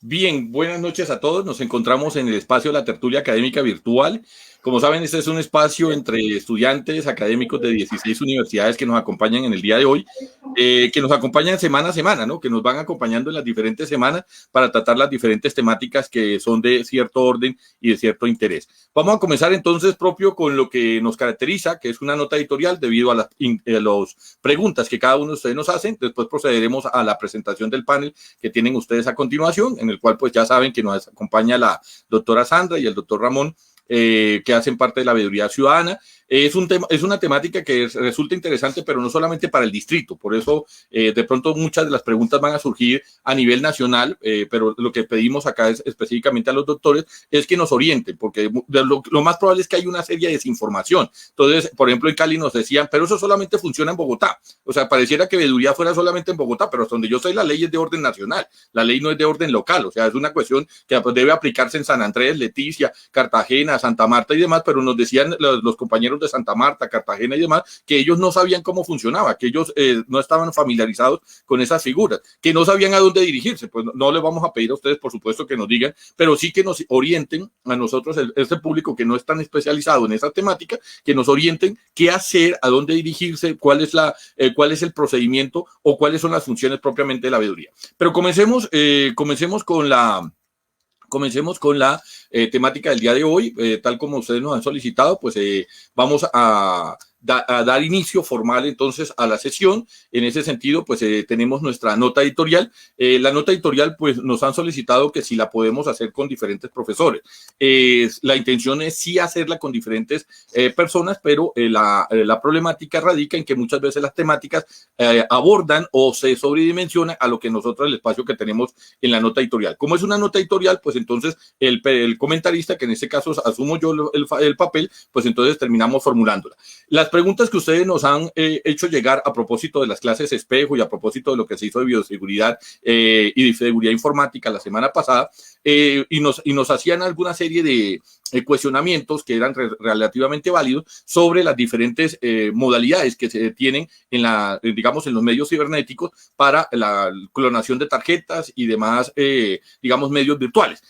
Bien, buenas noches a todos. Nos encontramos en el espacio de la tertulia académica virtual. Como saben, este es un espacio entre estudiantes académicos de 16 universidades que nos acompañan en el día de hoy, que nos acompañan semana a semana, ¿no? Que nos van acompañando en las diferentes semanas para tratar las diferentes temáticas que son de cierto orden y de cierto interés. Vamos a comenzar entonces propio con lo que nos caracteriza, que es una nota editorial debido a las preguntas que cada uno de ustedes nos hacen. Después procederemos a la presentación del panel que tienen ustedes a continuación, en el cual pues ya saben que nos acompaña la doctora Sandra y el doctor Ramón, que hacen parte de la veeduría ciudadana. Es una temática que resulta interesante, pero no solamente para el distrito. Por eso, de pronto, muchas de las preguntas van a surgir a nivel nacional, pero lo que pedimos acá es específicamente a los doctores es que nos orienten, porque lo más probable es que hay una serie de desinformación. Entonces, por ejemplo, en Cali nos decían, pero eso solamente funciona en Bogotá. O sea, pareciera que veeduría fuera solamente en Bogotá, pero hasta donde yo sé, la ley es de orden nacional. La ley no es de orden local. O sea, es una cuestión que debe aplicarse en San Andrés, Leticia, Cartagena, Santa Marta y demás, pero nos decían los compañeros de Santa Marta, Cartagena y demás, que ellos no sabían cómo funcionaba, que ellos no estaban familiarizados con esas figuras, que no sabían a dónde dirigirse. Pues no les vamos a pedir a ustedes, por supuesto, que nos digan, pero sí que nos orienten a nosotros, este público que no es tan especializado en esa temática, que nos orienten qué hacer, a dónde dirigirse, cuál es el procedimiento o cuáles son las funciones propiamente de la veeduría. Pero comencemos con la temática del día de hoy. Tal como ustedes nos han solicitado, pues vamos a dar inicio formal entonces a la sesión. En ese sentido, pues tenemos nuestra nota editorial. La nota editorial, pues nos han solicitado que si la podemos hacer con diferentes profesores. La intención es sí hacerla con diferentes personas, pero la problemática radica en que muchas veces las temáticas abordan o se sobredimensionan a lo que nosotros, el espacio que tenemos en la nota editorial. Como es una nota editorial, pues entonces el comentarista, que en este caso asumo yo el papel, pues entonces terminamos formulándola. Las preguntas que ustedes nos han hecho llegar a propósito de las clases espejo y a propósito de lo que se hizo de bioseguridad y de seguridad informática la semana pasada, y nos hacían alguna serie de cuestionamientos que eran relativamente válidos sobre las diferentes modalidades que se tienen digamos, en los medios cibernéticos para la clonación de tarjetas y demás, digamos, medios virtuales.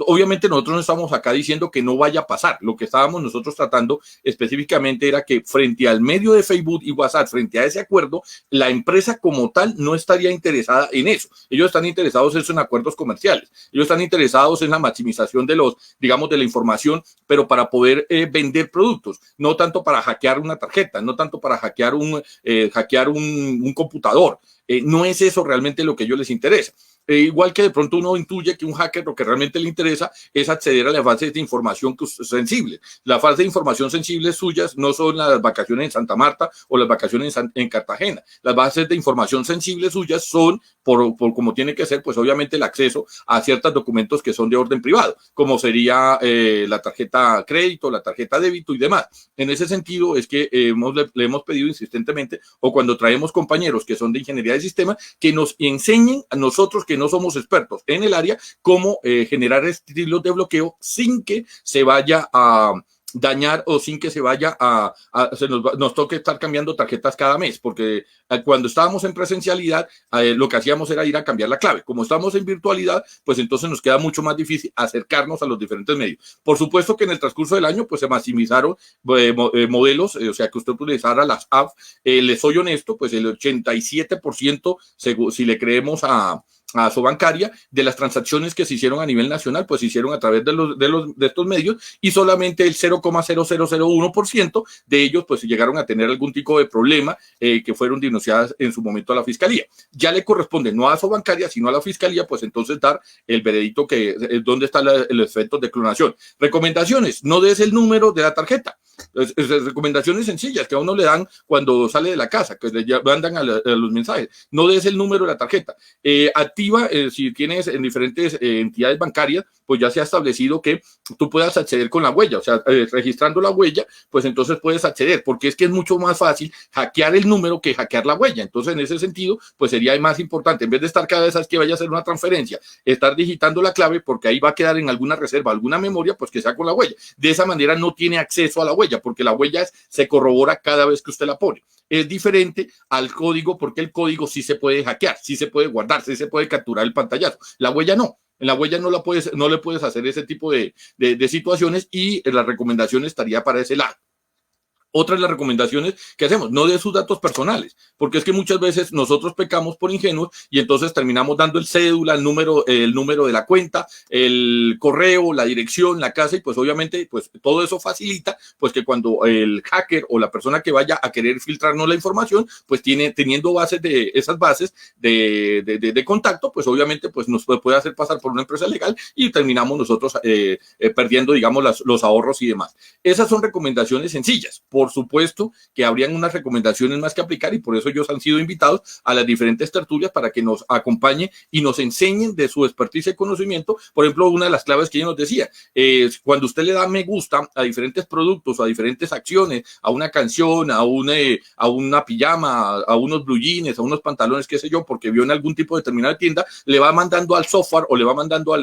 Obviamente nosotros no estamos acá diciendo que no vaya a pasar. Lo que estábamos nosotros tratando específicamente era que frente al medio de Facebook y WhatsApp, frente a ese acuerdo, la empresa como tal no estaría interesada en eso. Ellos están interesados en acuerdos comerciales. Ellos están interesados en la maximización de digamos, de la información, pero para poder vender productos, no tanto para hackear una tarjeta, no tanto para hackear un computador. No es eso realmente lo que a ellos les interesa. Igual que de pronto uno intuye que un hacker lo que realmente le interesa es acceder a las bases de información sensibles. Las bases de información sensibles suyas no son las vacaciones en Santa Marta o las vacaciones en Cartagena. Las bases de información sensibles suyas son, por como tiene que ser, pues obviamente el acceso a ciertos documentos que son de orden privado, como sería la tarjeta crédito, la tarjeta débito y demás. En ese sentido es que le hemos pedido insistentemente, o cuando traemos compañeros que son de ingeniería de sistemas, que nos enseñen a nosotros que no somos expertos en el área, cómo generar estilos de bloqueo sin que se vaya a dañar o sin que se vaya nos toque estar cambiando tarjetas cada mes, porque cuando estábamos en presencialidad, lo que hacíamos era ir a cambiar la clave. Como estamos en virtualidad, pues entonces nos queda mucho más difícil acercarnos a los diferentes medios. Por supuesto que en el transcurso del año, pues se maximizaron modelos, o sea, que usted utilizara las apps. Les soy honesto, pues el 87%, si le creemos a Sobancaria, de las transacciones que se hicieron a nivel nacional, pues se hicieron a través de estos medios, y solamente el 0,0001% de ellos pues llegaron a tener algún tipo de problema que fueron denunciadas en su momento a la fiscalía. Ya le corresponde no a Sobancaria, sino a la fiscalía, pues entonces dar el veredicto que dónde está el efecto de clonación. Recomendaciones: no des el número de la tarjeta. Recomendaciones sencillas que a uno le dan cuando sale de la casa, que le mandan a los mensajes. No des el número de la tarjeta. Activa, si tienes en diferentes entidades bancarias, pues ya se ha establecido que tú puedas acceder con la huella, o sea, registrando la huella, pues entonces puedes acceder, porque es que es mucho más fácil hackear el número que hackear la huella. Entonces, en ese sentido, pues sería más importante, en vez de estar cada vez que vaya a hacer una transferencia, estar digitando la clave, porque ahí va a quedar en alguna reserva, alguna memoria, pues que sea con la huella. De esa manera no tiene acceso a la huella, porque la huella se corrobora cada vez que usted la pone. Es diferente al código, porque el código sí se puede hackear, sí se puede guardar, sí se puede capturar el pantallazo. La huella no. En la huella no le puedes hacer ese tipo de situaciones y la recomendación estaría para ese lado. Otra de las recomendaciones que hacemos, no de sus datos personales, porque es que muchas veces nosotros pecamos por ingenuos y entonces terminamos dando el cédula, el número de la cuenta, el correo, la dirección, la casa, y pues obviamente pues todo eso facilita pues que cuando el hacker o la persona que vaya a querer filtrarnos la información, pues teniendo esas bases de contacto, pues obviamente pues nos puede hacer pasar por una empresa legal y terminamos nosotros perdiendo, digamos, los ahorros y demás. Esas son recomendaciones sencillas. Por supuesto que habrían unas recomendaciones más que aplicar y por eso ellos han sido invitados a las diferentes tertulias para que nos acompañen y nos enseñen de su expertise y conocimiento. Por ejemplo, una de las claves que yo nos decía es cuando usted le da me gusta a diferentes productos, a diferentes acciones, a una canción, a una pijama, a unos blue jeans, a unos pantalones, qué sé yo, porque vio en algún tipo de determinada tienda, le va mandando al software o le va mandando a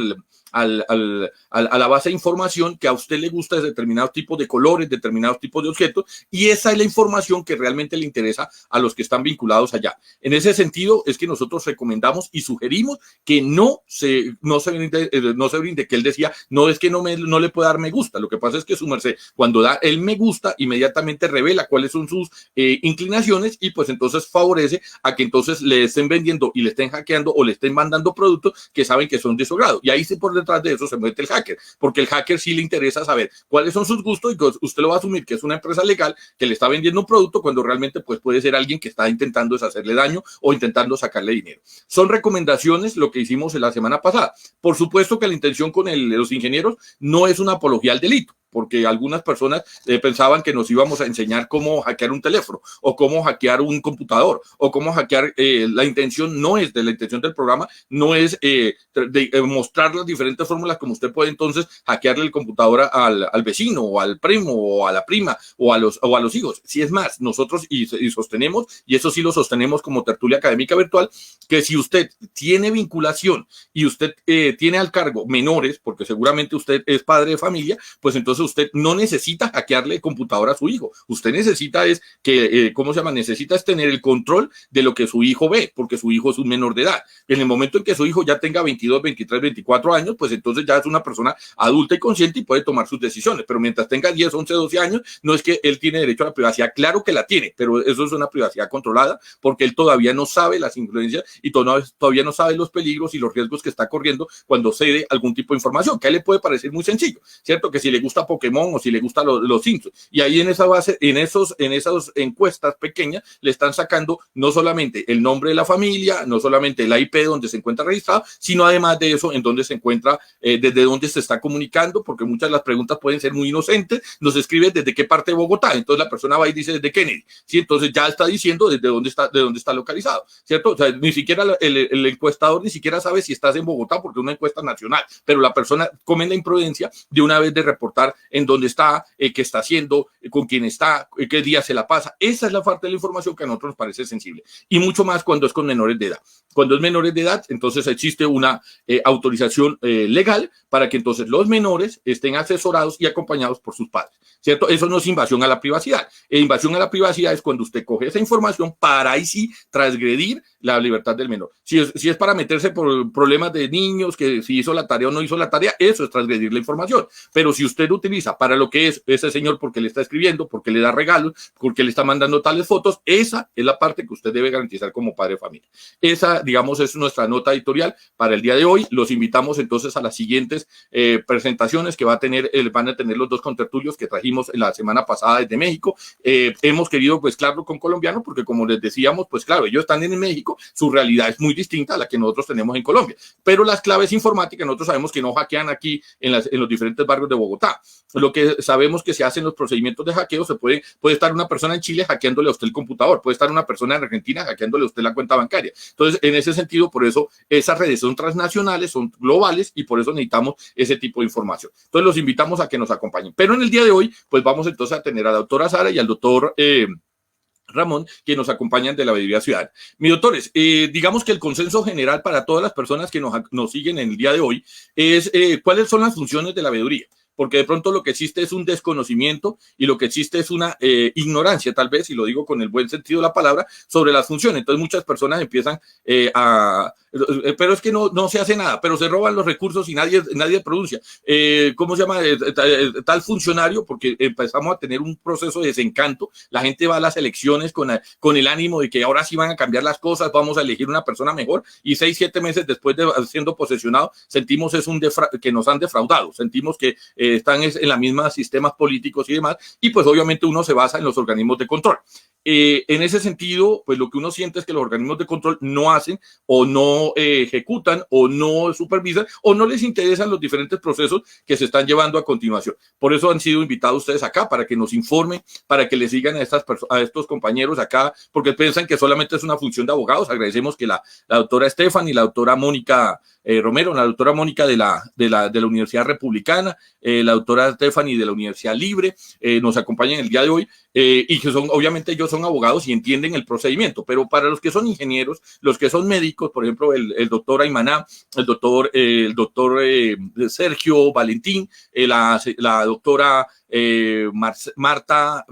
la base de información que a usted le gusta de determinados tipos de colores, determinados tipos de objetos, y esa es la información que realmente le interesa a los que están vinculados allá. En ese sentido es que nosotros recomendamos y sugerimos que no se brinde, que él decía, no es que no le pueda dar me gusta, lo que pasa es que su merced, cuando da el me gusta, inmediatamente revela cuáles son sus inclinaciones y pues entonces favorece a que entonces le estén vendiendo y le estén hackeando o le estén mandando productos que saben que son de su grado. Y ahí se por detrás de eso se mete el hacker, porque el hacker sí le interesa saber cuáles son sus gustos y que usted lo va a asumir que es una empresa legal que le está vendiendo un producto cuando realmente pues puede ser alguien que está intentando hacerle daño o intentando sacarle dinero. Son recomendaciones lo que hicimos la semana pasada. Por supuesto que la intención con los ingenieros no es una apología al delito, porque algunas personas pensaban que nos íbamos a enseñar cómo hackear un teléfono o cómo hackear un computador o cómo hackear. La intención del programa no es mostrar las diferentes fórmulas como usted puede entonces hackearle el computador al vecino o al primo o a la prima o a los hijos. Si es más, nosotros y sostenemos, y eso sí lo sostenemos como tertulia académica virtual, que si usted tiene vinculación y usted tiene al cargo menores, porque seguramente usted es padre de familia, pues entonces usted no necesita hackearle el computador a su hijo. Usted necesita necesita tener el control de lo que su hijo ve, porque su hijo es un menor de edad. En el momento en que su hijo ya tenga 22, 23, 24 años, pues entonces ya es una persona adulta y consciente y puede tomar sus decisiones. Pero mientras tenga 10, 11, 12 años, no es que él tiene derecho a la privacidad. Claro que la tiene, pero eso es una privacidad controlada porque él todavía no sabe las influencias y todavía no sabe los peligros y los riesgos que está corriendo cuando cede algún tipo de información, que a él le puede parecer muy sencillo, ¿cierto? Que si le gusta Pokémon o si le gustan los Simpsons. Y ahí en esa base, en esas encuestas pequeñas, le están sacando no solamente el nombre de la familia, no solamente el IP donde se encuentra registrado, sino además de eso, en dónde se encuentra, desde dónde se está comunicando, porque muchas de las preguntas pueden ser muy inocentes. Nos escribe desde qué parte de Bogotá, entonces la persona va y dice desde Kennedy, ¿sí? Entonces ya está diciendo de dónde está localizado, ¿cierto? O sea, ni siquiera el encuestador ni siquiera sabe si estás en Bogotá porque es una encuesta nacional, pero la persona come la imprudencia de una vez de reportar en dónde está, qué está haciendo, con quién está, qué día se la pasa. Esa es la parte de la información que a nosotros nos parece sensible. Y mucho más cuando es con menores de edad. Cuando es menores de edad, entonces existe una autorización legal para que entonces los menores estén asesorados y acompañados por sus padres, ¿cierto? Eso no es invasión a la privacidad. Invasión a la privacidad es cuando usted coge esa información para ahí sí transgredir la libertad del menor. Si es para meterse por problemas de niños, que si hizo la tarea o no hizo la tarea, eso es transgredir la información. Pero si usted lo utiliza para lo que es ese señor, porque le está escribiendo, porque le da regalos, porque le está mandando tales fotos, esa es la parte que usted debe garantizar como padre de familia. Esa, digamos, es nuestra nota editorial para el día de hoy. Los invitamos entonces a las siguientes presentaciones que van a tener los dos contertulios que trajimos la semana pasada desde México. Hemos querido mezclarlo con colombiano porque, como les decíamos, pues claro, ellos están en México, su realidad es muy distinta a la que nosotros tenemos en Colombia, pero las claves informáticas nosotros sabemos que no hackean aquí en los diferentes barrios de Bogotá. Lo que sabemos que se hacen los procedimientos de hackeo, puede estar una persona en Chile hackeándole a usted el computador, puede estar una persona en Argentina hackeándole a usted la cuenta bancaria. Entonces, en ese sentido, por eso esas redes son transnacionales, son globales y por eso necesitamos ese tipo de información. Entonces, los invitamos a que nos acompañen. Pero en el día de hoy, pues vamos entonces a tener a la doctora Sara y al doctor Ramón, que nos acompañan de la Veeduría Ciudadana. Mis doctores, digamos que el consenso general para todas las personas que nos siguen en el día de hoy es cuáles son las funciones de la veeduría. Porque de pronto lo que existe es un desconocimiento y lo que existe es una ignorancia, tal vez, y lo digo con el buen sentido de la palabra, sobre las funciones. Entonces muchas personas empiezan pero es que no se hace nada, pero se roban los recursos y nadie pronuncia. ¿Cómo se llama? Tal funcionario, porque empezamos a tener un proceso de desencanto, la gente va a las elecciones con el ánimo de que ahora sí van a cambiar las cosas, vamos a elegir una persona mejor, y 6-7 meses después de siendo posesionado, sentimos que nos han defraudado, sentimos que están en la misma sistemas políticos y demás, y pues obviamente uno se basa en los organismos de control. En ese sentido, pues lo que uno siente es que los organismos de control no hacen o no ejecutan o no supervisan o no les interesan los diferentes procesos que se están llevando a continuación. Por eso han sido invitados ustedes acá, para que nos informen, para que les sigan a estos compañeros acá, porque piensan que solamente es una función de abogados. Agradecemos que la doctora Estefan y la doctora Mónica Romero, la doctora Mónica de la Universidad Republicana, la doctora Estefani de la Universidad Libre, nos acompañan el día de hoy, y que obviamente ellos son abogados y entienden el procedimiento, pero para los que son ingenieros, los que son médicos, por ejemplo, el doctor Aymaná, el doctor Sergio Valentín, la doctora Marta,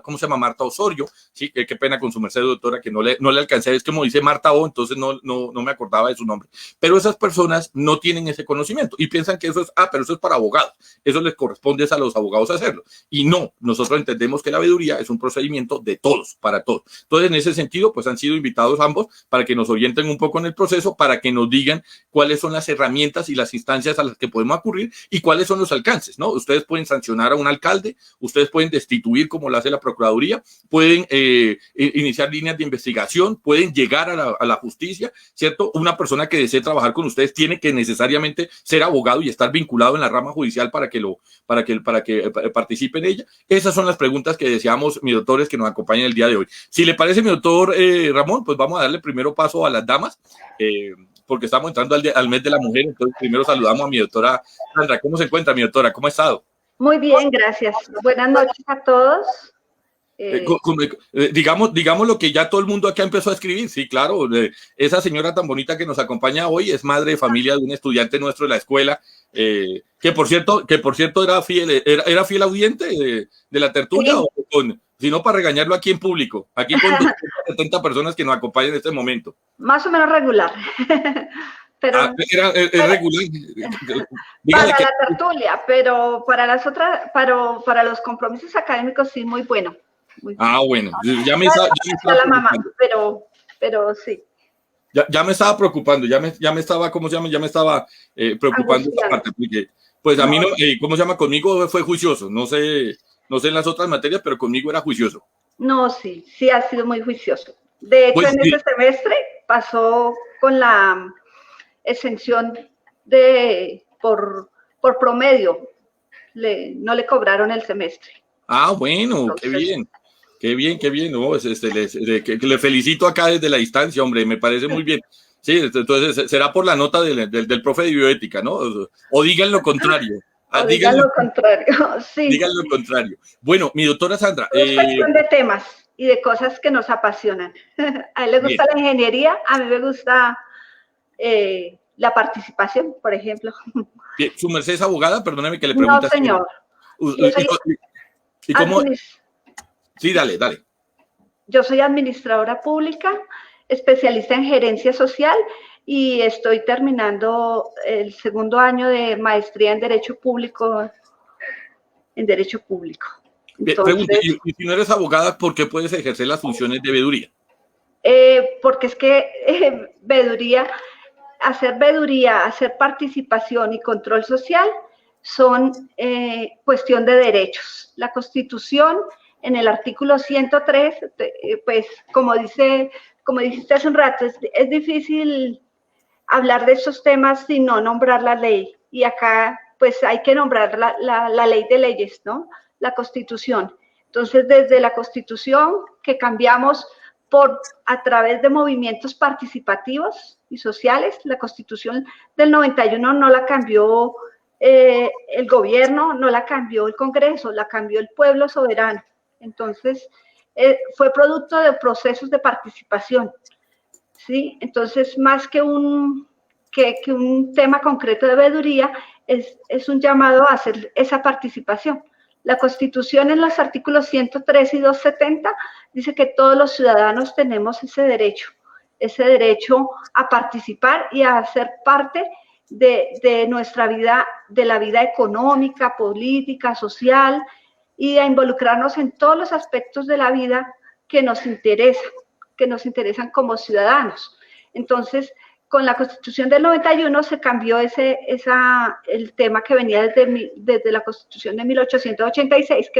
¿cómo se llama? Marta Osorio, sí, qué pena con su merced, doctora, que no le alcancé, es como dice Marta O, entonces no me acordaba de su nombre, pero esas personas no tienen ese conocimiento y piensan que eso es, pero eso es para abogados, eso les corresponde a los abogados hacerlo, y no, nosotros entendemos que la veeduría es un procedimiento de todos, para todos. Entonces, en ese sentido, pues han sido invitados ambos para que nos orienten un poco en el proceso, para que nos digan cuáles son las herramientas y las instancias a las que podemos acudir y cuáles son los alcances, ¿no? Ustedes pueden sancionar a un alcalde, ustedes pueden destituir como lo hace la Procuraduría, pueden iniciar líneas de investigación, pueden llegar a la justicia, ¿cierto? Una persona que desee trabajar con ustedes tiene que necesariamente ser abogado y estar vinculado en la rama judicial para que participe en ella. Esas son las preguntas que deseamos, mis doctores, que nos acompañen el día de hoy. Si le parece, mi doctor Ramón, pues vamos a darle primero paso a las damas, porque estamos entrando al mes de la mujer, entonces primero saludamos a mi doctora Sandra. ¿Cómo se encuentra, mi doctora? ¿Cómo ha estado? Muy bien, gracias. Buenas noches a todos. Digamos lo que ya todo el mundo acá empezó a escribir. Sí, claro, esa señora tan bonita que nos acompaña hoy es madre de familia de un estudiante nuestro de la escuela, que por cierto era fiel audiente de la tertulia, sí. Sino para regañarlo aquí en público, aquí con 70 personas que nos acompañan en este momento. Más o menos regular. Pero era regular. Para la tertulia, pero para las otras, para los compromisos académicos sí, muy bueno. Bueno, ya me estaba la mamá, pero sí. Ya me estaba preocupando, ya me estaba, ¿cómo se llama? Ya me estaba preocupando esta parte, porque pues a mí no, ¿cómo se llama? Conmigo fue juicioso, no sé en las otras materias, pero conmigo era juicioso. No, sí ha sido muy juicioso. De hecho, pues, en este semestre pasó con la exención por promedio, no le cobraron el semestre. Bueno, entonces, qué bien, ¿no? Le felicito acá desde la distancia, hombre, me parece muy bien. Sí, entonces será por la nota del profe de bioética, ¿no? O digan lo contrario. Digan lo contrario, sí. Digan lo contrario. Bueno, mi doctora Sandra. Es cuestión de temas y de cosas que nos apasionan. A él le gusta la ingeniería, a mí me gusta la participación, por ejemplo. Bien. ¿Su merced es abogada? Perdóneme que le pregunte. No, señor. ¿Y cómo? Sí, dale. Yo soy administradora pública, especialista en gerencia social y estoy terminando el segundo año de maestría en Derecho Público. Entonces, pregunta, y si no eres abogada, ¿por qué puedes ejercer las funciones de veeduría? Porque es que hacer veeduría, hacer participación y control social son cuestión de derechos. La Constitución, en el artículo 103, pues como dijiste hace un rato, es difícil hablar de estos temas sin no nombrar la ley. Y acá pues hay que nombrar la ley de leyes, ¿no? La Constitución. Entonces, desde la Constitución que cambiamos a través de movimientos participativos y sociales, la Constitución del 91 no la cambió el gobierno, no la cambió el Congreso, la cambió el pueblo soberano. Entonces, fue producto de procesos de participación, ¿sí? Entonces, más que un tema concreto de veeduría, es un llamado a hacer esa participación. La Constitución en los artículos 103 y 270 dice que todos los ciudadanos tenemos ese derecho ese derecho a participar y a ser parte de nuestra vida, de la vida económica, política, social, y a involucrarnos en todos los aspectos de la vida que nos interesan como ciudadanos. Entonces, con la Constitución del 91 se cambió el tema que venía desde la Constitución de 1886,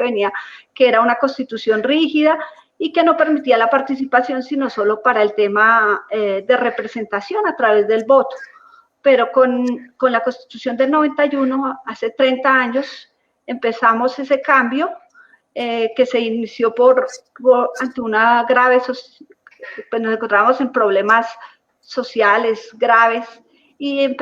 que era una Constitución rígida y que no permitía la participación, sino solo para el tema de representación a través del voto. Pero con la Constitución del 91, hace 30 años, empezamos ese cambio que se inició ante una grave, pues nos encontramos en problemas sociales graves y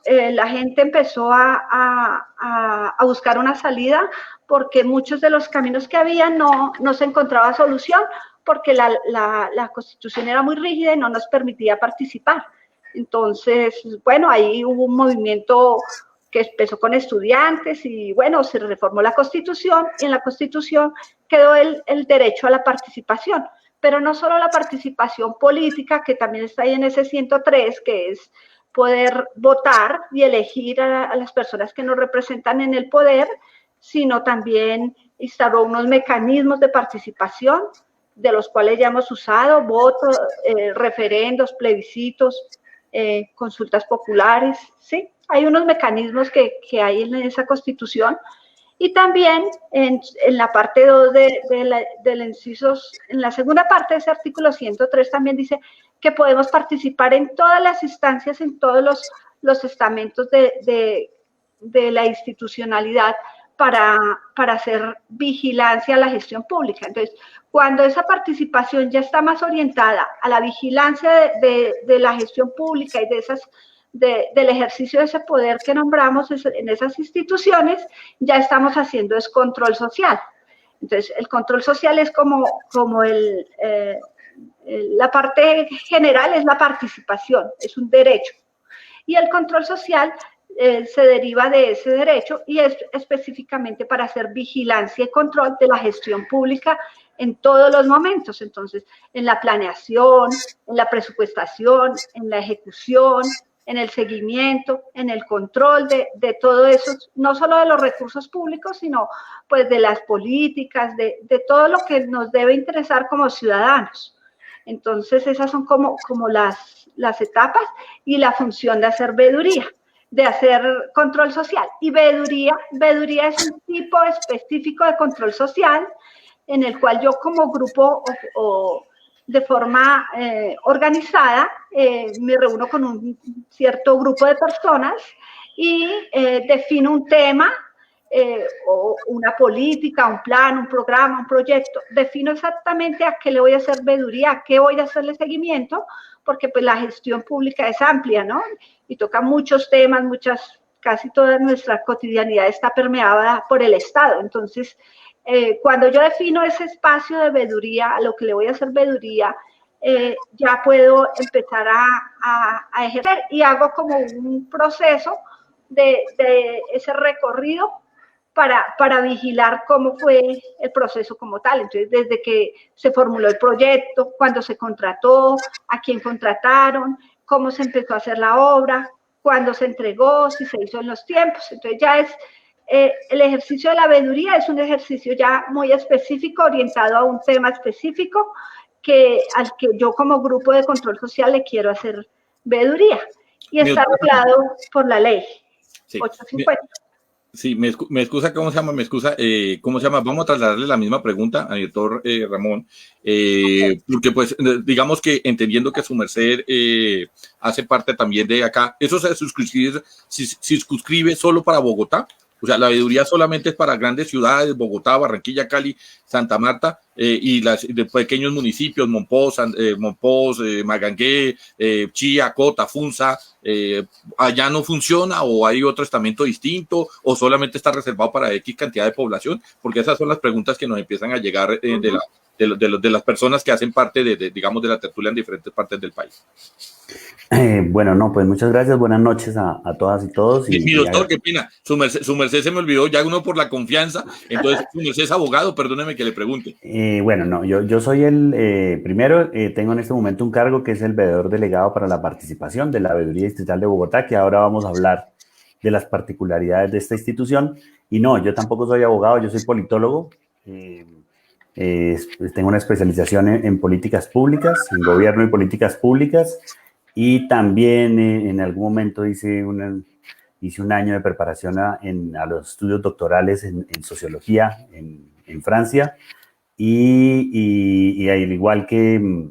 la gente empezó a buscar una salida porque muchos de los caminos que había no se encontraba solución porque la Constitución era muy rígida y no nos permitía participar. Entonces, bueno, ahí hubo un movimiento que empezó con estudiantes y, bueno, se reformó la Constitución y en la Constitución quedó el derecho a la participación, pero no solo la participación política, que también está ahí en ese 103, que es poder votar y elegir a las personas que nos representan en el poder, sino también instauró unos mecanismos de participación, de los cuales ya hemos usado, votos, referendos, plebiscitos, consultas populares, ¿sí? Hay unos mecanismos que hay en esa Constitución y también en la parte 2 del incisos, en la segunda parte de ese artículo 103 también dice que podemos participar en todas las instancias, en todos los estamentos de la institucionalidad para hacer vigilancia a la gestión pública. Entonces, cuando esa participación ya está más orientada a la vigilancia de la gestión pública y del ejercicio de ese poder que nombramos en esas instituciones, ya estamos haciendo es control social. Entonces, el control social es como la parte general es la participación, es un derecho. Y el control social se deriva de ese derecho y es específicamente para hacer vigilancia y control de la gestión pública en todos los momentos. Entonces, en la planeación, en la presupuestación, en la ejecución, en el seguimiento, en el control de todo eso, no solo de los recursos públicos, sino pues de las políticas, de todo lo que nos debe interesar como ciudadanos. Entonces, esas son como las etapas y la función de hacer veeduría, de hacer control social. Y veeduría es un tipo específico de control social en el cual yo como grupo o de forma organizada me reúno con un cierto grupo de personas y defino un tema, o una política, un plan, un programa, un proyecto, defino exactamente a qué le voy a hacer veeduría, a qué voy a hacerle seguimiento, porque pues la gestión pública es amplia, ¿no? Y toca muchos temas, casi toda nuestra cotidianidad está permeada por el Estado. Entonces, cuando yo defino ese espacio de veeduría, a lo que le voy a hacer veeduría, ya puedo empezar a ejercer y hago como un proceso de ese recorrido para vigilar cómo fue el proceso como tal. Entonces, desde que se formuló el proyecto, cuándo se contrató, a quién contrataron, cómo se empezó a hacer la obra, cuándo se entregó, si se hizo en los tiempos. Entonces, ya es el ejercicio de la veeduría es un ejercicio ya muy específico, orientado a un tema específico al que yo como grupo de control social le quiero hacer veeduría. Y está regulado por la ley 850. Sí, me excusa, ¿cómo se llama? ¿Cómo se llama? Vamos a trasladarle la misma pregunta al doctor Ramón, porque pues digamos que entendiendo que su merced hace parte también de acá, ¿eso se circunscribe solo para Bogotá? O sea, la veeduría solamente es para grandes ciudades, Bogotá, Barranquilla, Cali, Santa Marta, y de pequeños municipios, Monpós, Magangué, Chía, Cota, Funza. ¿Allá no funciona o hay otro estamento distinto o solamente está reservado para X cantidad de población? Porque esas son las preguntas que nos empiezan a llegar de las personas que hacen parte digamos, de la tertulia en diferentes partes del país. Bueno, no, pues muchas gracias, buenas noches a todas y todos. Mi doctor, qué pena, su merced se me olvidó, ya uno por la confianza, entonces su merced es abogado, perdóneme que le pregunte. Bueno, no, yo soy primero, tengo en este momento un cargo que es el veedor delegado para la participación de la Veeduría Distrital de Bogotá, que ahora vamos a hablar de las particularidades de esta institución. Y no, yo tampoco soy abogado, yo soy politólogo. Tengo una especialización en políticas públicas, en gobierno y políticas públicas. Y también en algún momento hice un año de preparación a los estudios doctorales en sociología en Francia. Y al igual que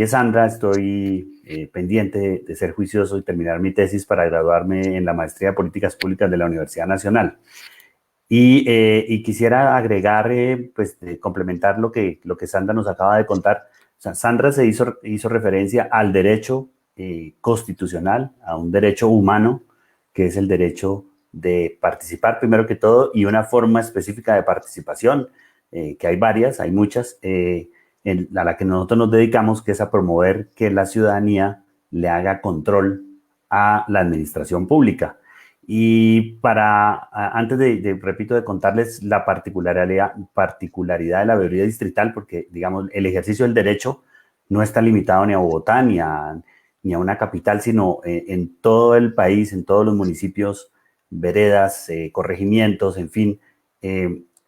Sandra, estoy pendiente de ser juicioso y terminar mi tesis para graduarme en la maestría de políticas públicas de la Universidad Nacional. Y quisiera agregar, pues, complementar lo que Sandra nos acaba de contar. O sea, Sandra se hizo referencia al derecho constitucional, a un derecho humano, que es el derecho de participar primero que todo, y una forma específica de participación, que hay varias, hay muchas, a la que nosotros nos dedicamos, que es a promover que la ciudadanía le haga control a la administración pública. Y antes repito, de contarles la particularidad de la veeduría distrital, porque, digamos, el ejercicio del derecho no está limitado ni a Bogotá ni a una capital, sino en todo el país, en todos los municipios, veredas, corregimientos, en fin,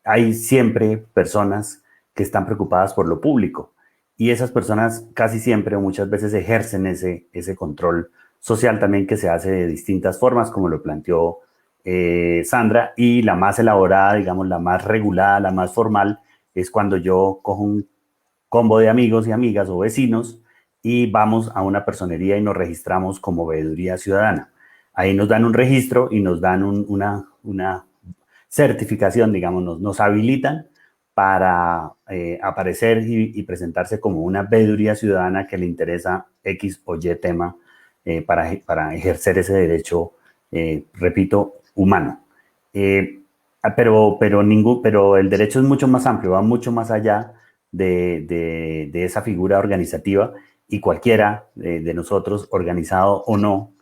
hay siempre personas que están preocupadas por lo público. Y esas personas casi siempre o muchas veces ejercen ese control social también, que se hace de distintas formas, como lo planteó Sandra, y la más elaborada, digamos, la más regulada, la más formal, es cuando yo cojo un combo de amigos y amigas o vecinos y vamos a una personería y nos registramos como veeduría ciudadana. Ahí nos dan un registro y nos dan una certificación, digamos, nos habilitan para aparecer y presentarse como una veeduría ciudadana que le interesa X o Y tema, para ejercer ese derecho, repito, humano. Pero el derecho es mucho más amplio, va mucho más allá de esa figura organizativa, y cualquiera de nosotros, organizado o no,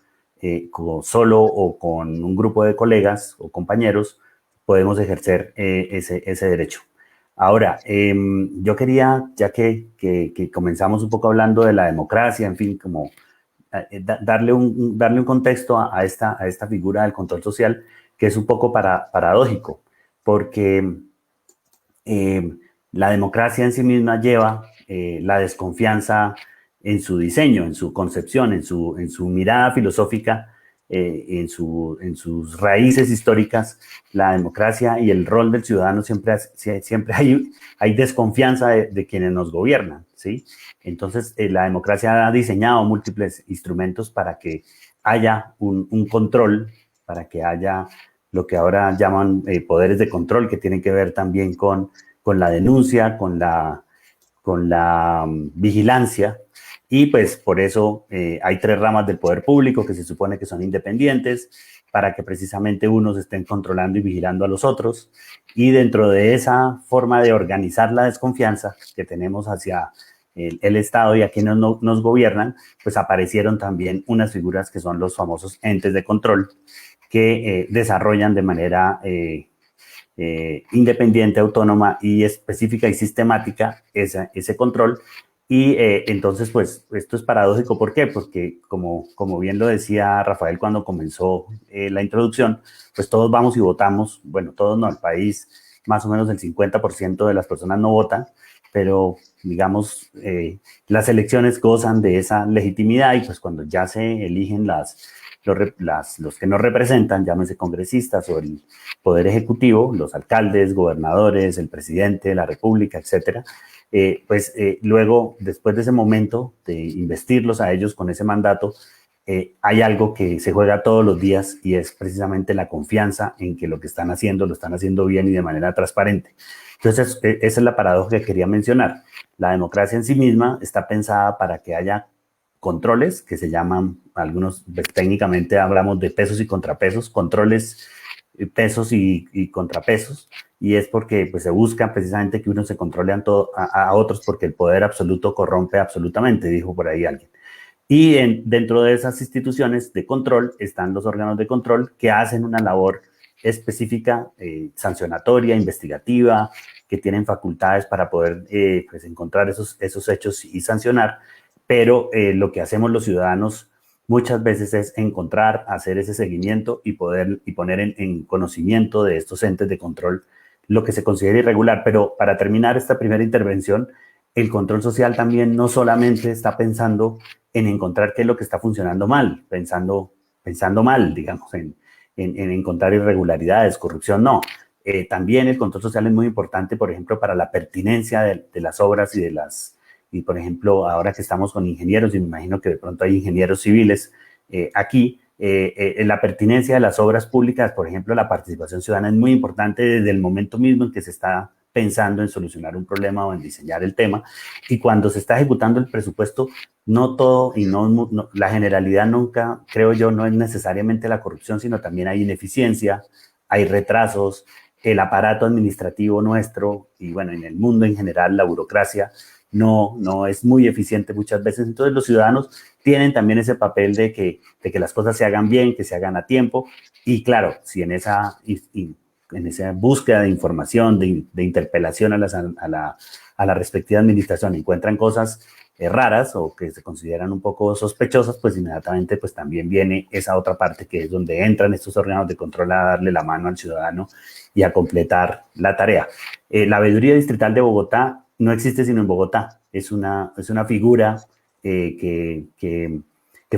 solo o con un grupo de colegas o compañeros, podemos ejercer ese derecho. Ahora, yo quería, ya que comenzamos un poco hablando de la democracia, en fin, como darle un contexto a esta figura del control social, que es un poco paradójico, porque la democracia en sí misma lleva la desconfianza en su diseño, en su concepción, en su mirada filosófica, en sus raíces históricas. La democracia y el rol del ciudadano siempre hay desconfianza de quienes nos gobiernan, ¿sí? Entonces, la democracia ha diseñado múltiples instrumentos para que haya un control, para que haya lo que ahora llaman poderes de control, que tienen que ver también con la denuncia, con la vigilancia. Y pues por eso hay 3 ramas del poder público que se supone que son independientes, para que precisamente unos estén controlando y vigilando a los otros. Y dentro de esa forma de organizar la desconfianza que tenemos hacia el Estado y a quienes nos gobiernan, pues aparecieron también unas figuras que son los famosos entes de control, que desarrollan de manera independiente, autónoma y específica y sistemática ese control. Y entonces, pues, esto es paradójico. ¿Por qué? Porque, como bien lo decía Rafael cuando comenzó la introducción, pues todos vamos y votamos. Bueno, todos no, el país, más o menos el 50% de las personas no votan, pero, digamos, las elecciones gozan de esa legitimidad, y pues cuando ya se eligen los que nos representan, llámese congresistas o el Poder Ejecutivo, los alcaldes, gobernadores, el presidente de la República, etcétera, luego, después de ese momento de investirlos a ellos con ese mandato, hay algo que se juega todos los días, y es precisamente la confianza en que lo que están haciendo lo están haciendo bien y de manera transparente. Entonces, esa es la paradoja que quería mencionar. La democracia en sí misma está pensada para que haya controles, que se llaman, algunos técnicamente hablamos de pesos y contrapesos, controles, pesos y contrapesos, y es porque pues, se busca precisamente que uno se controle a otros porque el poder absoluto corrompe absolutamente, dijo por ahí alguien. Y dentro de esas instituciones de control están los órganos de control que hacen una labor específica, sancionatoria, investigativa, que tienen facultades para poder pues encontrar esos hechos y sancionar, pero lo que hacemos los ciudadanos muchas veces es encontrar, hacer ese seguimiento y poner en conocimiento de estos entes de control lo que se considera irregular. Pero para terminar esta primera intervención, el control social también no solamente está pensando en encontrar qué es lo que está funcionando mal, pensando mal, digamos, en encontrar irregularidades, corrupción, no. También el control social es muy importante, por ejemplo, para la pertinencia de las obras y por ejemplo, ahora que estamos con ingenieros, y me imagino que de pronto hay ingenieros civiles aquí, la pertinencia de las obras públicas, por ejemplo, la participación ciudadana es muy importante desde el momento mismo en que se está pensando en solucionar un problema o en diseñar el tema, y cuando se está ejecutando el presupuesto, no todo y no, la generalidad nunca, creo yo, no es necesariamente la corrupción, sino también hay ineficiencia, hay retrasos, el aparato administrativo nuestro y bueno, en el mundo en general, la burocracia no es muy eficiente muchas veces. Entonces los ciudadanos tienen también ese papel de que las cosas se hagan bien, que se hagan a tiempo, y claro, si en esa búsqueda de información, de interpelación a la respectiva administración encuentran cosas raras o que se consideran un poco sospechosas, pues inmediatamente pues también viene esa otra parte que es donde entran estos órganos de control a darle la mano al ciudadano y a completar la tarea. La Veeduría Distrital de Bogotá no existe sino en Bogotá, es una figura que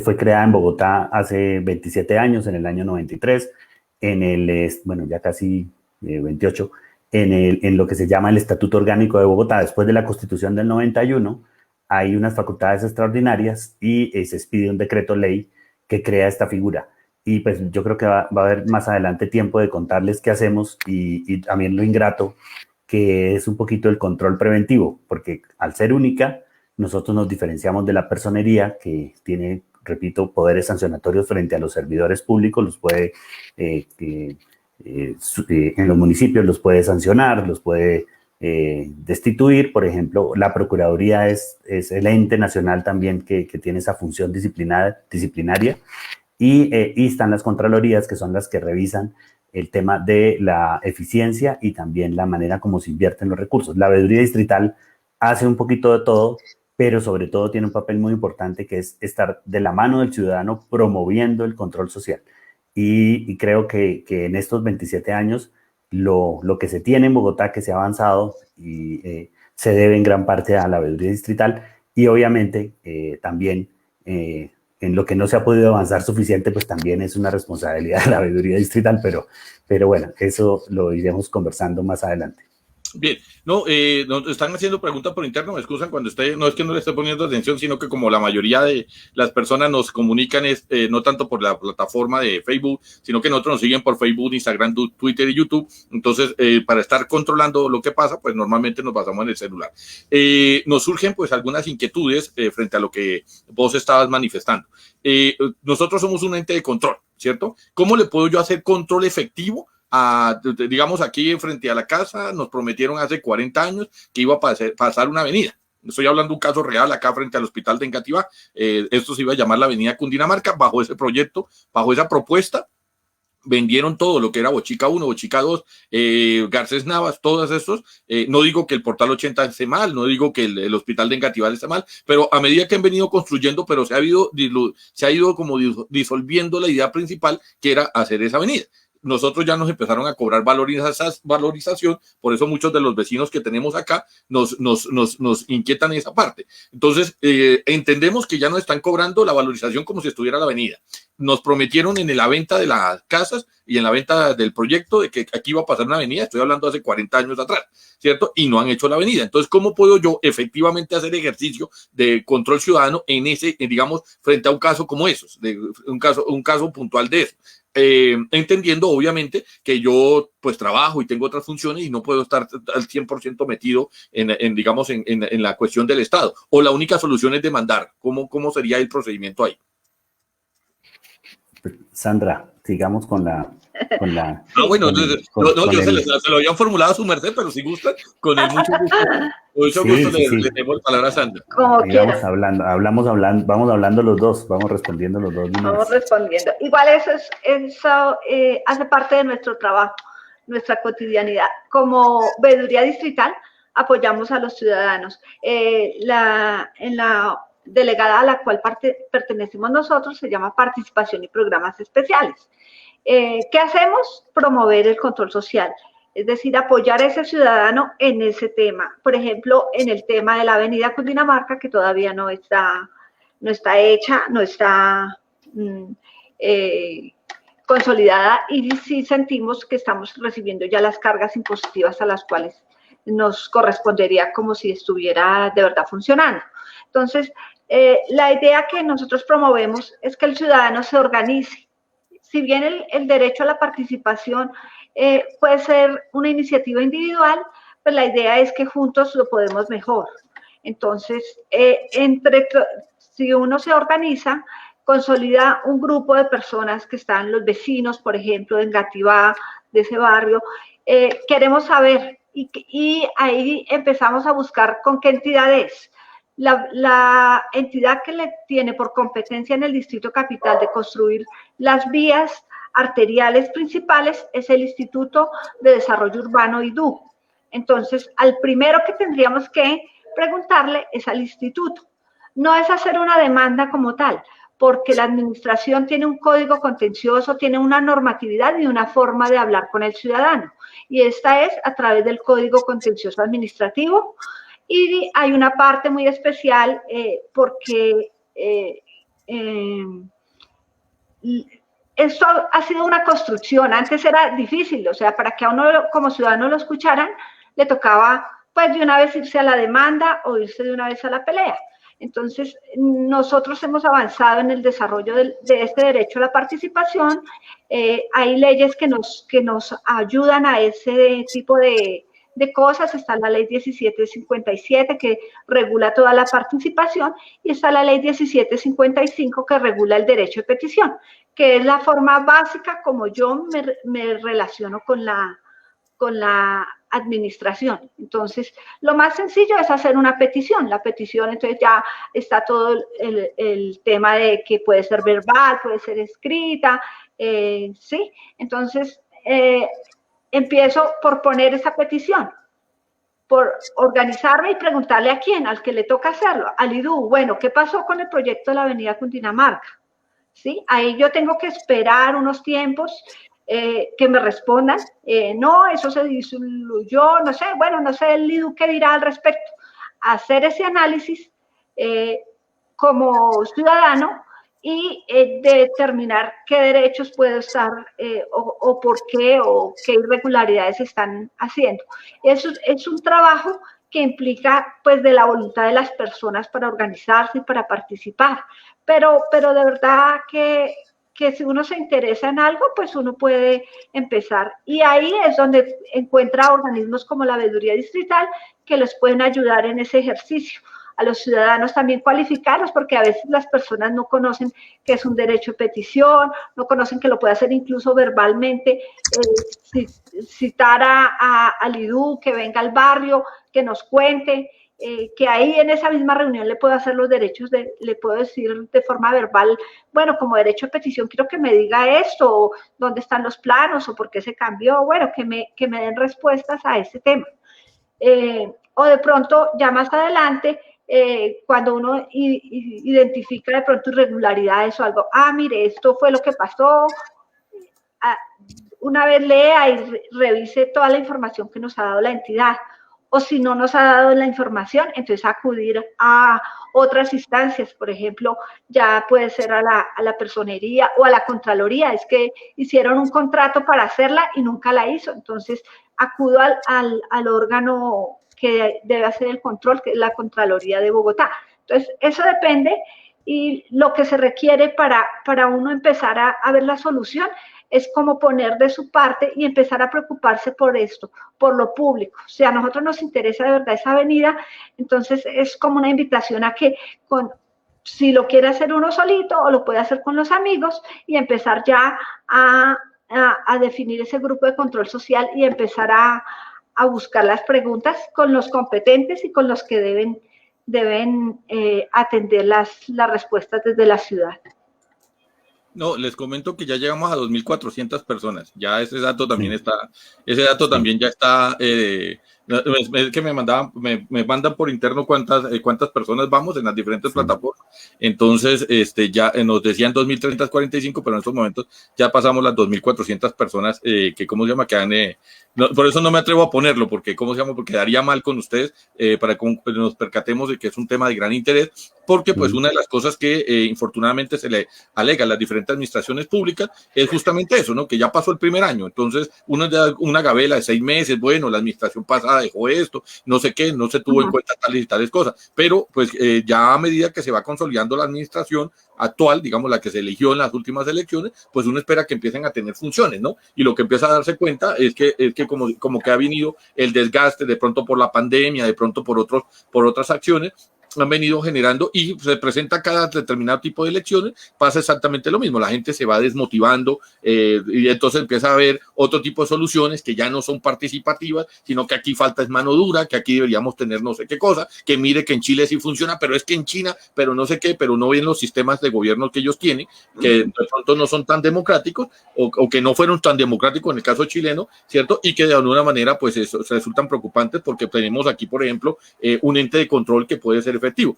fue creada en Bogotá hace 27 años, en el año 93, bueno, ya casi 28, en lo que se llama el Estatuto Orgánico de Bogotá. Después de la Constitución del 91, hay unas facultades extraordinarias y se expide un decreto ley que crea esta figura. Y pues yo creo que va a haber más adelante tiempo de contarles qué hacemos y también lo ingrato, que es un poquito el control preventivo, porque al ser única, nosotros nos diferenciamos de la personería que tiene, repito, poderes sancionatorios frente a los servidores públicos, los puede, en los municipios los puede sancionar, los puede destituir. Por ejemplo, la Procuraduría es el ente nacional también que tiene esa función disciplinaria y están las Contralorías, que son las que revisan el tema de la eficiencia y también la manera como se invierten los recursos. La Veeduría Distrital hace un poquito de todo, pero sobre todo tiene un papel muy importante que es estar de la mano del ciudadano promoviendo el control social. Y creo que en estos 27 años lo que se tiene en Bogotá, que se ha avanzado, y se debe en gran parte a la Veeduría Distrital y obviamente también en lo que no se ha podido avanzar suficiente, pues también es una responsabilidad de la Veeduría Distrital, pero bueno, eso lo iremos conversando más adelante. Bien, nos están haciendo preguntas por interno, me excusan cuando no es que no le esté poniendo atención, sino que como la mayoría de las personas nos comunican, no tanto por la plataforma de Facebook, sino que nosotros nos siguen por Facebook, Instagram, Twitter y YouTube. Entonces, para estar controlando lo que pasa, pues normalmente nos basamos en el celular. Nos surgen pues algunas inquietudes frente a lo que vos estabas manifestando. Nosotros somos un ente de control, ¿cierto? ¿Cómo le puedo yo hacer control efectivo? Digamos, aquí frente a la casa nos prometieron hace 40 años que iba a pasar una avenida. Estoy hablando de un caso real acá frente al hospital de Engativá. Esto se iba a llamar la avenida Cundinamarca. Bajo ese proyecto, bajo esa propuesta, vendieron todo lo que era Bochica 1, Bochica 2, Garcés Navas, todos estos. No digo que el Portal 80 esté mal, no digo que el hospital de Engativá esté mal, pero a medida que han venido construyendo, pero se ha ido como disolviendo la idea principal, que era hacer esa avenida. Nosotros ya nos empezaron a cobrar valorización, por eso muchos de los vecinos que tenemos acá nos inquietan esa parte. Entonces, entendemos que ya nos están cobrando la valorización como si estuviera la avenida. Nos prometieron en la venta de las casas y en la venta del proyecto de que aquí iba a pasar una avenida, estoy hablando hace 40 años atrás, ¿cierto? Y no han hecho la avenida. Entonces, ¿cómo puedo yo efectivamente hacer ejercicio de control ciudadano digamos, frente a un caso como esos, un caso puntual de eso? Entendiendo obviamente que yo pues trabajo y tengo otras funciones y no puedo estar al 100% metido digamos en la cuestión del Estado, o la única solución es demandar. ¿Cómo sería el procedimiento ahí? Sandra, sigamos con la con la... Bueno, con se lo habían formulado a su merced, pero si gusta, con el mucho gusto, le tengo la palabra a Sandra. Como quieras. Vamos hablando los dos, vamos respondiendo los dos. Vamos respondiendo. Igual eso hace parte de nuestro trabajo, nuestra cotidianidad. Como veeduría distrital, apoyamos a los ciudadanos. En la delegada a la cual pertenecemos nosotros se llama Participación y Programas Especiales. ¿Qué hacemos? Promover el control social, es decir, apoyar a ese ciudadano en ese tema. Por ejemplo, en el tema de la avenida Cundinamarca, que todavía no está hecha, no está consolidada, y sí sentimos que estamos recibiendo ya las cargas impositivas a las cuales nos correspondería como si estuviera de verdad funcionando. Entonces, la idea que nosotros promovemos es que el ciudadano se organice. Si bien el derecho a la participación puede ser una iniciativa individual, pues la idea es que juntos lo podemos mejor. Entonces, si uno se organiza, consolida un grupo de personas que están, los vecinos, por ejemplo, de Engativá, de ese barrio, queremos saber, y ahí empezamos a buscar con qué entidad es. La entidad que le tiene por competencia en el Distrito Capital de construir las vías arteriales principales es el Instituto de Desarrollo Urbano, IDU. Entonces, al primero que tendríamos que preguntarle es al instituto. No es hacer una demanda como tal, porque la administración tiene un código contencioso, tiene una normatividad y una forma de hablar con el ciudadano. Y esta es a través del Código Contencioso Administrativo. Y hay una parte muy especial porque esto ha sido una construcción. Antes era difícil, o sea, para que a uno como ciudadano lo escucharan, le tocaba pues de una vez irse a la demanda o irse de una vez a la pelea. Entonces, nosotros hemos avanzado en el desarrollo de este derecho a la participación. Hay leyes que nos ayudan a ese tipo de cosas. Está la ley 1757 que regula toda la participación y está la ley 1755 que regula el derecho de petición, que es la forma básica como yo me relaciono con la administración. Entonces, lo más sencillo es hacer una petición. La petición, entonces ya está todo el tema de que puede ser verbal, puede ser escrita, ¿sí? Entonces, empiezo por poner esa petición, por organizarme y preguntarle a quién, al que le toca hacerlo, al IDU. Bueno, ¿qué pasó con el proyecto de la avenida Cundinamarca? ¿Sí? Ahí yo tengo que esperar unos tiempos que me respondan, no, eso se disoluyó, no sé, bueno, no sé el IDU qué dirá al respecto. Hacer ese análisis como ciudadano y determinar qué derechos puedo estar o por qué o qué irregularidades están haciendo. Eso es un trabajo que implica pues de la voluntad de las personas para organizarse y para participar, pero de verdad que si uno se interesa en algo, pues uno puede empezar. Y ahí es donde encuentra organismos como la veeduría distrital que les pueden ayudar en ese ejercicio. A los ciudadanos también cualificarlos, porque a veces las personas no conocen que es un derecho de petición, no conocen que lo puede hacer incluso verbalmente, citar al IDU, que venga al barrio, que nos cuente, que ahí en esa misma reunión le puedo hacer los derechos, le puedo decir de forma verbal, bueno, como derecho de petición quiero que me diga esto, o dónde están los planos, o por qué se cambió, bueno, que me den respuestas a ese tema. O de pronto, ya más adelante, cuando uno identifica de pronto irregularidades o algo, mire, esto fue lo que pasó, una vez lea y revise toda la información que nos ha dado la entidad, o si no nos ha dado la información, entonces acudir a otras instancias, por ejemplo, ya puede ser a la personería o a la Contraloría, es que hicieron un contrato para hacerla y nunca la hizo, entonces acudo al órgano que debe hacer el control, que es la Contraloría de Bogotá. Entonces, eso depende y lo que se requiere para uno empezar a ver la solución es como poner de su parte y empezar a preocuparse por esto, por lo público. O sea, a nosotros nos interesa de verdad esa avenida, entonces es como una invitación a que si lo quiere hacer uno solito o lo puede hacer con los amigos y empezar ya a a definir ese grupo de control social y empezar a buscar las preguntas con los competentes y con los que deben atender las respuestas desde la ciudad. No, les comento que ya llegamos a 2.400 personas. Ya ese dato también está, ese dato también ya está, es que me mandan por interno cuántas personas vamos en las diferentes plataformas. Entonces, ya nos decían 2.345, pero en estos momentos ya pasamos las 2.400 personas que, ¿cómo se llama? Que han, por eso no me atrevo a ponerlo, porque, ¿cómo se llama? Porque daría mal con ustedes para que nos percatemos de que es un tema de gran interés, porque pues una de las cosas que infortunadamente se le alega a las diferentes administraciones públicas es justamente eso, ¿no? Que ya pasó el primer año, entonces uno da una gabela de 6 meses, bueno, la administración pasada dejó esto, no sé qué, no se tuvo en cuenta tales y tales cosas, pero pues ya a medida que se va consolidando la administración actual, digamos la que se eligió en las últimas elecciones, pues uno espera que empiecen a tener funciones, ¿no? Y lo que empieza a darse cuenta es que como que ha venido el desgaste de pronto por la pandemia, de pronto por otras acciones, han venido generando y se presenta cada determinado tipo de elecciones, pasa exactamente lo mismo, la gente se va desmotivando y entonces empieza a haber otro tipo de soluciones que ya no son participativas, sino que aquí falta es mano dura, que aquí deberíamos tener no sé qué cosa, que mire que en Chile sí funciona, pero es que en China, pero no sé qué, pero no ven los sistemas de gobierno que ellos tienen, que de pronto no son tan democráticos o que no fueron tan democráticos en el caso chileno, ¿cierto? Y que de alguna manera pues eso resultan preocupantes porque tenemos aquí, por ejemplo, un ente de control que puede ser efectivo.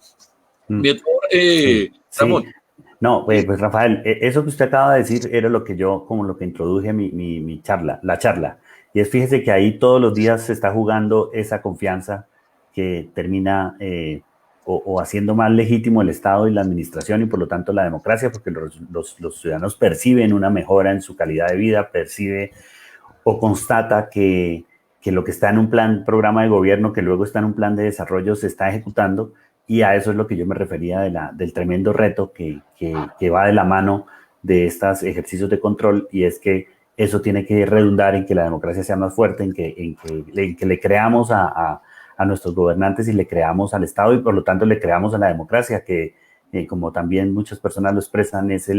Ramón. No, pues Rafael, eso que usted acaba de decir era lo que yo, como lo que introduje mi charla, la charla. Y es, fíjese que ahí todos los días se está jugando esa confianza que termina o haciendo más legítimo el Estado y la administración y por lo tanto la democracia, porque los ciudadanos perciben una mejora en su calidad de vida, percibe o constata que lo que está en un programa de gobierno, que luego está en un plan de desarrollo, se está ejecutando. Y a eso es lo que yo me refería del tremendo reto que va de la mano de estos ejercicios de control, y es que eso tiene que redundar en que la democracia sea más fuerte, en que le creamos a nuestros gobernantes y le creamos al Estado y por lo tanto le creamos a la democracia, que como también muchas personas lo expresan, es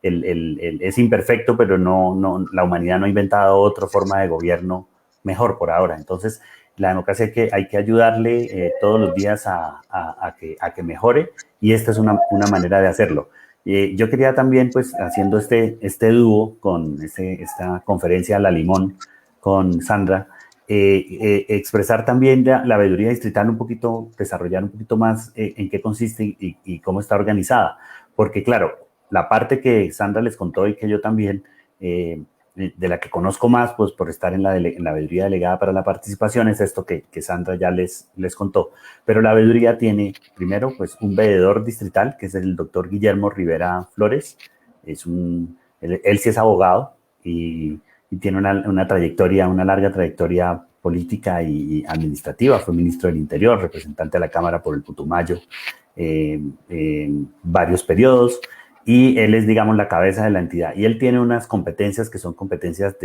es imperfecto, pero no, la humanidad no ha inventado otra forma de gobierno mejor por ahora. Entonces, la democracia hay que ayudarle todos los días a que mejore, y esta es una manera de hacerlo. Yo quería también, pues, haciendo este dúo con esta conferencia a la limón con Sandra, expresar también la veeduría distrital un poquito, desarrollar un poquito más en qué consiste y cómo está organizada. Porque, claro, la parte que Sandra les contó y que yo también... de la que conozco más, pues por estar en la veeduría delegada para la participación, es esto que Sandra ya les contó. Pero la veeduría tiene, primero, pues un veedor distrital, que es el doctor Guillermo Rivera Flores. Él sí es abogado y tiene una trayectoria, una larga trayectoria política y administrativa. Fue ministro del Interior, representante de la Cámara por el Putumayo en varios periodos. Y él es, digamos, la cabeza de la entidad. Y él tiene unas competencias que son competencias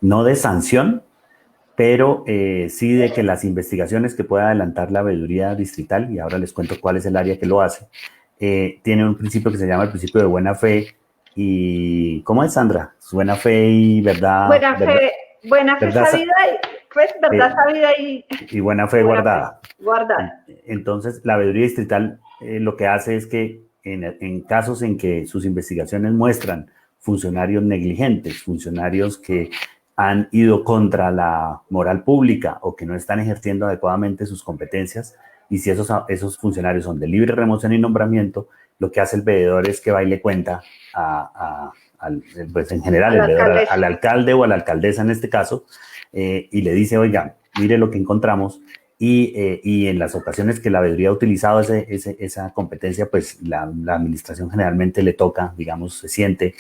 no de sanción, pero sí de que las investigaciones que pueda adelantar la veeduría distrital, y ahora les cuento cuál es el área que lo hace, tiene un principio que se llama el principio de buena fe. ¿Y cómo es, Sandra? Buena fe y verdad. Buena fe sabida verdad sabida y buena fe guardada. Guardada. Entonces, la veeduría distrital lo que hace es que en casos en que sus investigaciones muestran funcionarios negligentes, funcionarios que han ido contra la moral pública o que no están ejerciendo adecuadamente sus competencias, y si esos funcionarios son de libre remoción y nombramiento, lo que hace el veedor es que va y le cuenta pues en general, al alcalde o a la alcaldesa en este caso, y le dice, oiga, mire lo que encontramos. Y en las ocasiones que la veeduría ha utilizado esa competencia, pues la administración generalmente le toca, digamos, se siente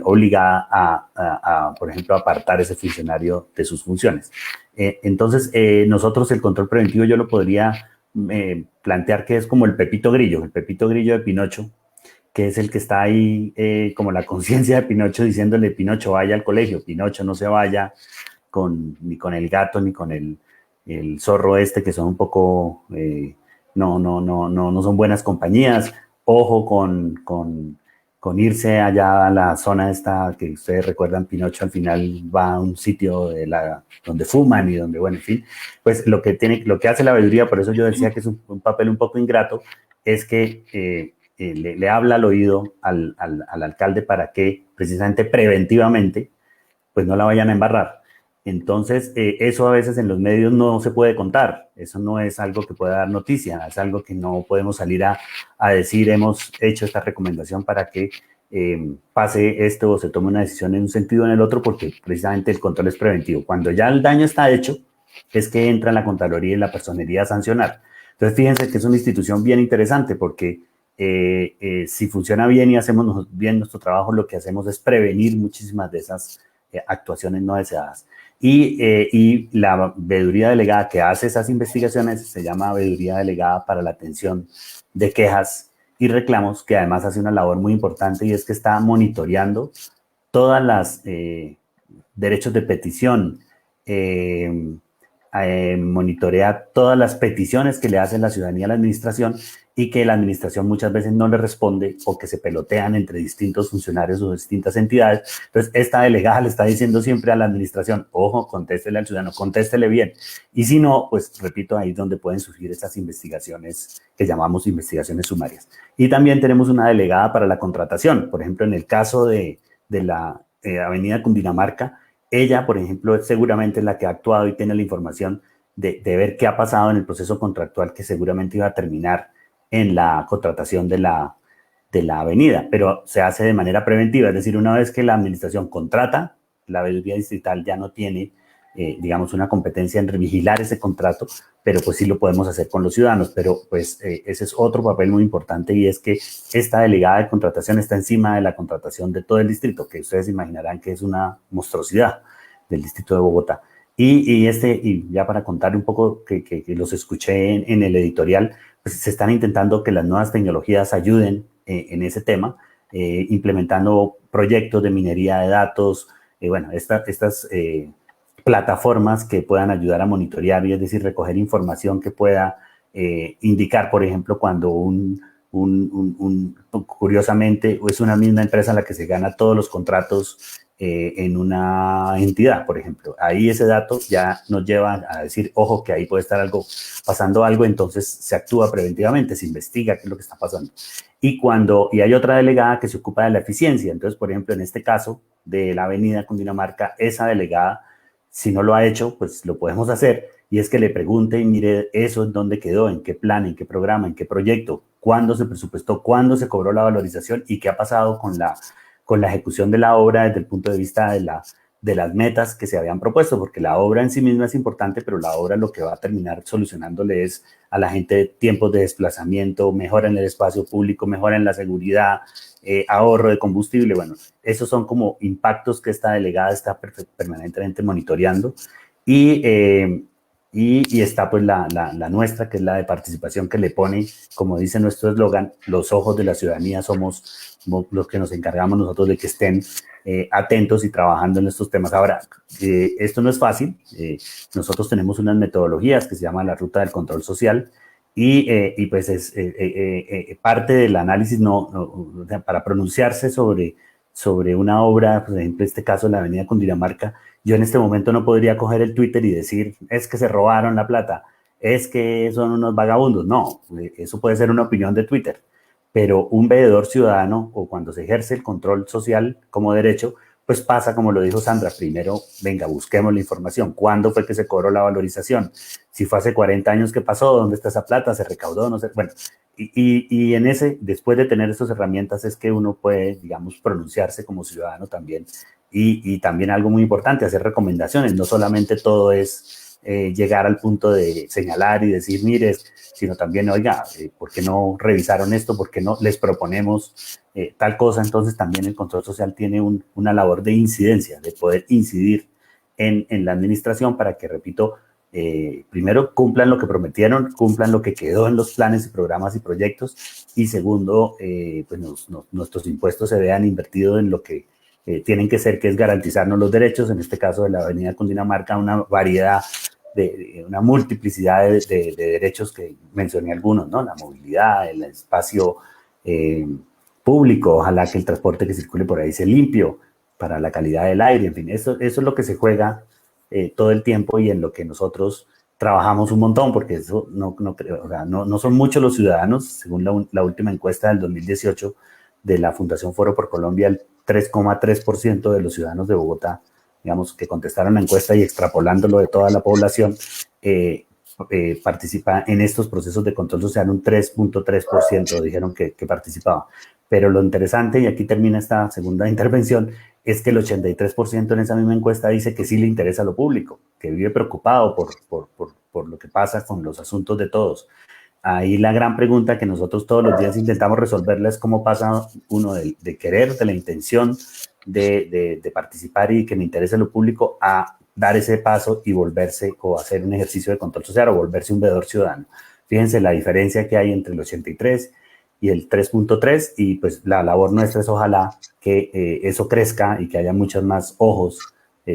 obligada a, por ejemplo, apartar ese funcionario de sus funciones. Entonces, nosotros el control preventivo yo lo podría plantear que es como el Pepito Grillo de Pinocho, que es el que está ahí como la conciencia de Pinocho diciéndole, Pinocho, vaya al colegio, Pinocho, no se vaya ni con el gato ni con el zorro que son un poco, no son buenas compañías. Ojo con con irse allá a la zona esta que ustedes recuerdan, Pinocho al final va a un sitio donde fuman y donde, bueno, en fin, pues lo que hace la veeduría, por eso yo decía que es un papel un poco ingrato, es que le habla al oído al alcalde para que precisamente preventivamente pues no la vayan a embarrar. Entonces, eso a veces en los medios no se puede contar, eso no es algo que pueda dar noticia, es algo que no podemos salir a decir, hemos hecho esta recomendación para que pase esto o se tome una decisión en un sentido o en el otro, porque precisamente el control es preventivo. Cuando ya el daño está hecho, es que entra la Contraloría y la Personería a sancionar. Entonces, fíjense que es una institución bien interesante, porque si funciona bien y hacemos bien nuestro trabajo, lo que hacemos es prevenir muchísimas de esas actuaciones no deseadas. Y la veeduría delegada que hace esas investigaciones se llama Veeduría Delegada para la Atención de Quejas y Reclamos, que además hace una labor muy importante y es que está monitoreando todas las derechos de petición, monitorea todas las peticiones que le hace la ciudadanía a la administración y que la administración muchas veces no le responde o que se pelotean entre distintos funcionarios o distintas entidades. Entonces, esta delegada le está diciendo siempre a la administración, ojo, contéstele al ciudadano, contéstele bien. Y si no, pues repito, ahí es donde pueden surgir estas investigaciones que llamamos investigaciones sumarias. Y también tenemos una delegada para la contratación. Por ejemplo, en el caso de la Avenida Cundinamarca, ella, por ejemplo, es seguramente la que ha actuado y tiene la información de ver qué ha pasado en el proceso contractual que seguramente iba a terminar en la contratación de la avenida, pero se hace de manera preventiva, es decir, una vez que la administración contrata, la veeduría distrital ya no tiene, digamos, una competencia en vigilar ese contrato, pero pues sí lo podemos hacer con los ciudadanos, pero pues ese es otro papel muy importante y es que esta delegada de contratación está encima de la contratación de todo el distrito, que ustedes imaginarán que es una monstruosidad del distrito de Bogotá. Y ya para contar un poco que los escuché en el editorial, pues se están intentando que las nuevas tecnologías ayuden en ese tema, implementando proyectos de minería de datos, bueno, estas plataformas que puedan ayudar a monitorear y es decir, recoger información que pueda indicar, por ejemplo, cuando curiosamente es una misma empresa la que se gana todos los contratos en una entidad, por ejemplo. Ahí ese dato ya nos lleva a decir, ojo, que ahí puede estar pasando algo, entonces se actúa preventivamente, se investiga qué es lo que está pasando. Y hay otra delegada que se ocupa de la eficiencia. Entonces, por ejemplo, en este caso de la Avenida Cundinamarca, esa delegada, si no lo ha hecho, pues lo podemos hacer, y es que le pregunte, y mire, eso en dónde quedó, en qué plan, en qué programa, en qué proyecto, cuándo se presupuestó, cuándo se cobró la valorización y qué ha pasado con la ejecución de la obra desde el punto de vista de las metas que se habían propuesto, porque la obra en sí misma es importante, pero la obra lo que va a terminar solucionándole es a la gente tiempos de desplazamiento, mejora en el espacio público, mejora en la seguridad, ahorro de combustible. Bueno, esos son como impactos que esta delegada está permanentemente monitoreando y está pues la nuestra, que es la de participación, que le pone, como dice nuestro eslogan, los ojos de la ciudadanía, somos los que nos encargamos nosotros de que estén atentos y trabajando en estos temas. Ahora, esto no es fácil. Nosotros tenemos unas metodologías que se llaman la ruta del control social y pues es parte del análisis para pronunciarse sobre una obra, por ejemplo, en este caso la Avenida Cundinamarca. Yo en este momento no podría coger el Twitter y decir, es que se robaron la plata, es que son unos vagabundos. No, eso puede ser una opinión de Twitter, pero un veedor ciudadano o cuando se ejerce el control social como derecho, pues pasa como lo dijo Sandra, primero, venga, busquemos la información, ¿cuándo fue que se cobró la valorización? Si fue hace 40 años, ¿qué pasó? ¿Dónde está esa plata? ¿Se recaudó? No sé. Bueno, y en después de tener estas herramientas es que uno puede, digamos, pronunciarse como ciudadano también. Y también algo muy importante, hacer recomendaciones. No solamente todo es llegar al punto de señalar y decir, mire, sino también, oiga, ¿por qué no revisaron esto? ¿Por qué no les proponemos tal cosa? Entonces también el control social tiene una labor de incidencia, de poder incidir en la administración para que, repito, primero cumplan lo que prometieron, cumplan lo que quedó en los planes y programas y proyectos, y segundo, pues nuestros impuestos se vean invertidos en lo que tienen que ser, que es garantizarnos los derechos, en este caso de la Avenida Cundinamarca, una variedad, una multiplicidad de derechos que mencioné algunos, ¿no? La movilidad, el espacio público, ojalá que el transporte que circule por ahí sea limpio para la calidad del aire, en fin, eso es lo que se juega todo el tiempo y en lo que nosotros trabajamos un montón, porque eso o sea, no son muchos los ciudadanos, según la última encuesta del 2018 de la Fundación Foro por Colombia, el 3,3% de los ciudadanos de Bogotá, digamos, que contestaron la encuesta y extrapolándolo de toda la población, participa en estos procesos de control social, un 3,3% dijeron que participaba. Pero lo interesante, y aquí termina esta segunda intervención, es que el 83% en esa misma encuesta dice que sí le interesa lo público, que vive preocupado por lo que pasa con los asuntos de todos. Ahí la gran pregunta que nosotros todos los días intentamos resolverla es cómo pasa uno de querer, de la intención de participar y que me interese lo público a dar ese paso y volverse o hacer un ejercicio de control social o volverse un veedor ciudadano. Fíjense la diferencia que hay entre el 83 y el 3,3 y pues la labor nuestra es ojalá que eso crezca y que haya muchos más ojos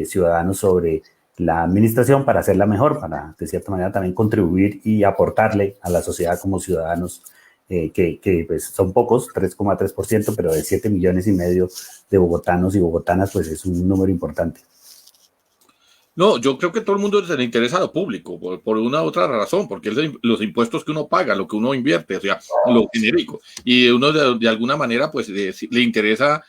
ciudadanos sobre la administración para hacerla mejor, para de cierta manera también contribuir y aportarle a la sociedad como ciudadanos que pues son pocos, 3,3%, pero de 7,5 millones de bogotanos y bogotanas, pues es un número importante. No, yo creo que todo el mundo se le interesa a lo público, por una u otra razón, porque es los impuestos que uno paga, lo que uno invierte, o sea, lo genérico. Y uno de alguna manera, pues, le interesa,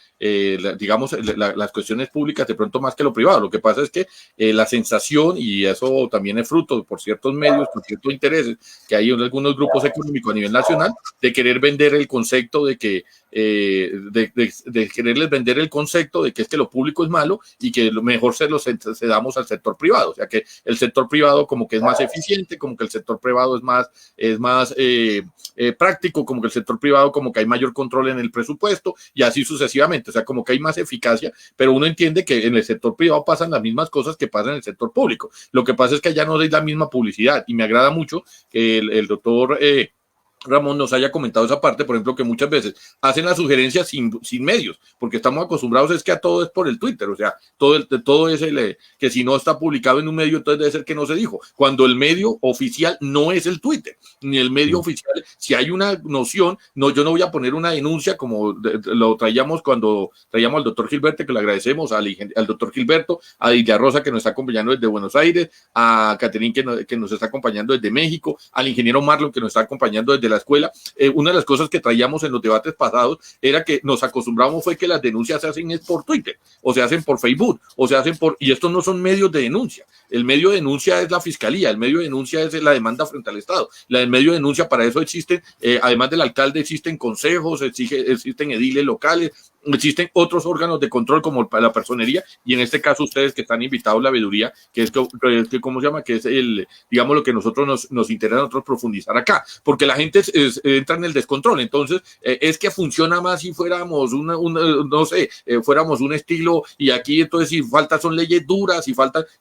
digamos, las cuestiones públicas de pronto más que lo privado. Lo que pasa es que la sensación, y eso también es fruto por ciertos medios, por ciertos intereses que hay en algunos grupos económicos a nivel nacional, de querer vender el concepto de que de quererles vender el concepto de que es que lo público es malo y que lo mejor se damos al sector privado, o sea que el sector privado como que es más eficiente, como que el sector privado es más práctico, como que el sector privado como que hay mayor control en el presupuesto y así sucesivamente, o sea como que hay más eficacia, pero uno entiende que en el sector privado pasan las mismas cosas que pasan en el sector público. Lo que pasa es que allá no hay la misma publicidad y me agrada mucho que el doctor Ramón nos haya comentado esa parte, por ejemplo, que muchas veces hacen las sugerencias sin medios, porque estamos acostumbrados es que a todo es por el Twitter, o sea, todo es que si no está publicado en un medio, entonces debe ser que no se dijo, cuando el medio oficial no es el Twitter, ni el medio oficial, si hay una noción, yo no voy a poner una denuncia como lo traíamos cuando traíamos al doctor Gilberto, que le agradecemos, al doctor Gilberto, a Dilia Rosa, que nos está acompañando desde Buenos Aires, a Caterín, que nos está acompañando desde México, al ingeniero Marlon, que nos está acompañando desde la escuela. Una de las cosas que traíamos en los debates pasados era que nos acostumbramos fue que las denuncias se hacen es por Twitter, o se hacen por Facebook, o se hacen y estos no son medios de denuncia. El medio de denuncia es la fiscalía, el medio de denuncia es la demanda frente al Estado. El medio de denuncia, para eso existen, además del alcalde, existen consejos, existen ediles locales, existen otros órganos de control como la personería, y en este caso ustedes que están invitados, la veeduría, que es ¿cómo se llama? Que es digamos, lo que nosotros nos interesa a nosotros profundizar acá, porque la gente entra en el descontrol. Entonces, es que funciona más si fuéramos no sé, fuéramos un estilo, y aquí entonces si falta son leyes duras, y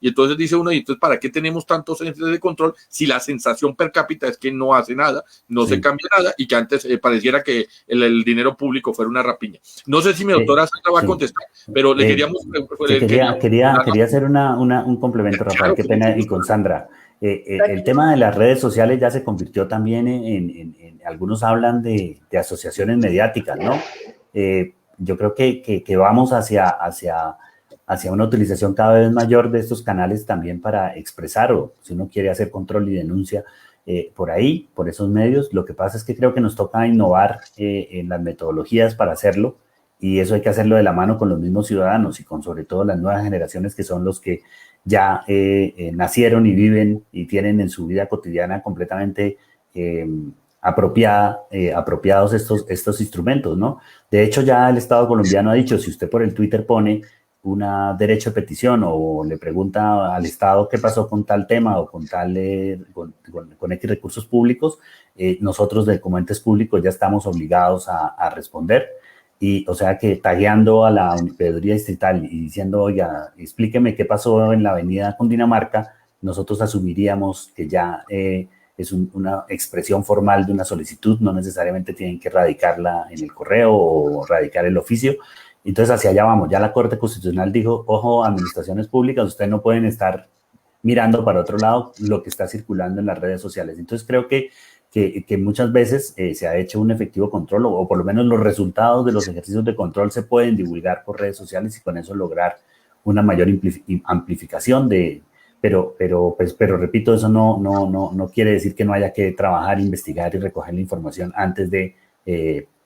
entonces dice uno, y entonces ¿para qué tenemos tantos entes de control si la sensación per cápita es que no hace nada, no se cambia nada, y que antes pareciera que el dinero público fuera una rapiña? No sé si mi doctora Sandra va a contestar, pero le queríamos... Quería hacer un complemento, Rafael, claro, qué pena, y con Sandra. El tema de las redes sociales ya se convirtió también en algunos hablan de asociaciones mediáticas, ¿no? Yo creo que vamos hacia una utilización cada vez mayor de estos canales también para expresar, o si uno quiere hacer control y denuncia por ahí, por esos medios. Lo que pasa es que creo que nos toca innovar en las metodologías para hacerlo, y eso hay que hacerlo de la mano con los mismos ciudadanos y con sobre todo las nuevas generaciones, que son los que ya nacieron y viven y tienen en su vida cotidiana completamente apropiados estos instrumentos, ¿no? De hecho, ya el Estado colombiano ha dicho, si usted por el Twitter pone un derecho de petición o le pregunta al Estado qué pasó con tal tema o con con X recursos públicos, nosotros como entes públicos ya estamos obligados a responder. Y, o sea, que tagueando a la veeduría distrital y diciendo, oiga, explíqueme qué pasó en la avenida Cundinamarca, nosotros asumiríamos que ya es una expresión formal de una solicitud, no necesariamente tienen que radicarla en el correo o radicar el oficio. Entonces, hacia allá vamos. Ya la Corte Constitucional dijo, ojo, administraciones públicas, ustedes no pueden estar mirando para otro lado lo que está circulando en las redes sociales. Entonces, creo que que muchas veces se ha hecho un efectivo control o por lo menos los resultados de los ejercicios de control se pueden divulgar por redes sociales y con eso lograr una mayor amplificación pero repito, eso no quiere decir que no haya que trabajar, investigar y recoger la información antes de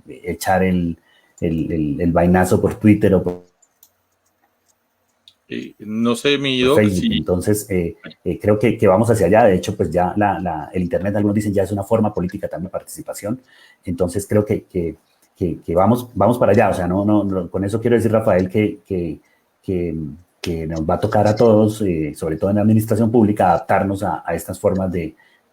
echar el vainazo por Twitter o por no sé, mi Doc, Facebook. sí. Entonces, creo que vamos hacia allá. De hecho, pues ya el Internet, algunos dicen, ya es una forma política también de participación. Entonces, creo que vamos para allá. O sea, no, con eso quiero decir, Rafael, que nos va a tocar a todos, sobre todo en la administración pública, adaptarnos a estas formas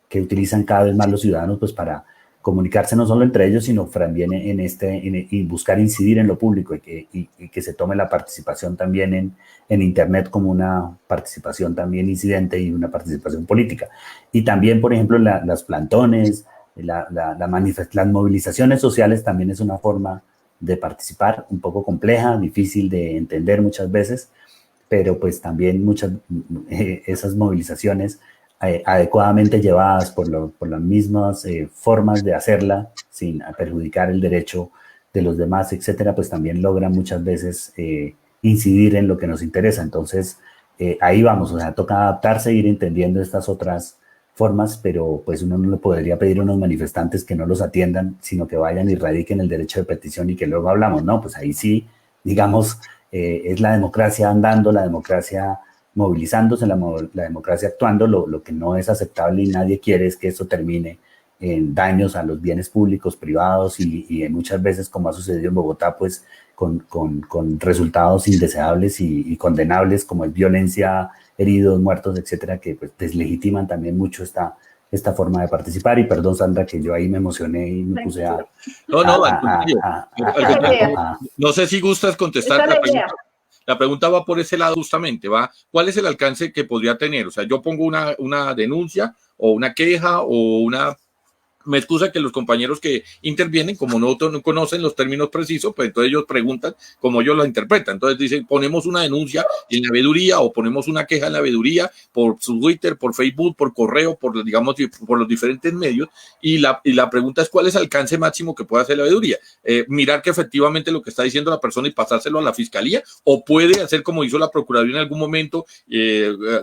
que utilizan cada vez más los ciudadanos, pues para comunicarse no solo entre ellos, sino también y buscar incidir en lo público y que se tome la participación también en Internet como una participación también incidente y una participación política. Y también, por ejemplo, las plantones, las movilizaciones sociales también es una forma de participar un poco compleja, difícil de entender muchas veces, pero pues también muchas esas movilizaciones adecuadamente llevadas por las mismas formas de hacerla sin perjudicar el derecho de los demás, etcétera, pues también logran muchas veces incidir en lo que nos interesa. Entonces, ahí vamos, o sea, toca adaptarse, ir entendiendo estas otras formas, pero pues uno no le podría pedir a unos manifestantes que no los atiendan, sino que vayan y radiquen el derecho de petición y que luego hablamos, ¿no? Pues ahí sí, digamos, es la democracia andando, la democracia movilizándose, la democracia actuando. Lo que no es aceptable y nadie quiere es que esto termine en daños a los bienes públicos, privados y muchas veces, como ha sucedido en Bogotá, pues con resultados indeseables y condenables, como es violencia, heridos, muertos, etcétera, que pues deslegitiman también mucho esta forma de participar. Y perdón, Sandra, que yo ahí me emocioné y me puse a... No sé si gustas contestar la pregunta. La pregunta va por ese lado justamente, ¿va? ¿Cuál es el alcance que podría tener? O sea, yo pongo una denuncia o una queja o una... Me excusa que los compañeros que intervienen, como no conocen los términos precisos, pues entonces ellos preguntan cómo ellos lo interpretan. Entonces dicen, ponemos una denuncia en la veeduría o ponemos una queja en la veeduría por su Twitter, por Facebook, por correo, digamos, por los diferentes medios. Y la pregunta es, ¿cuál es el alcance máximo que puede hacer la veeduría? Mirar que efectivamente lo que está diciendo la persona y pasárselo a la fiscalía, o puede hacer como hizo la Procuraduría en algún momento,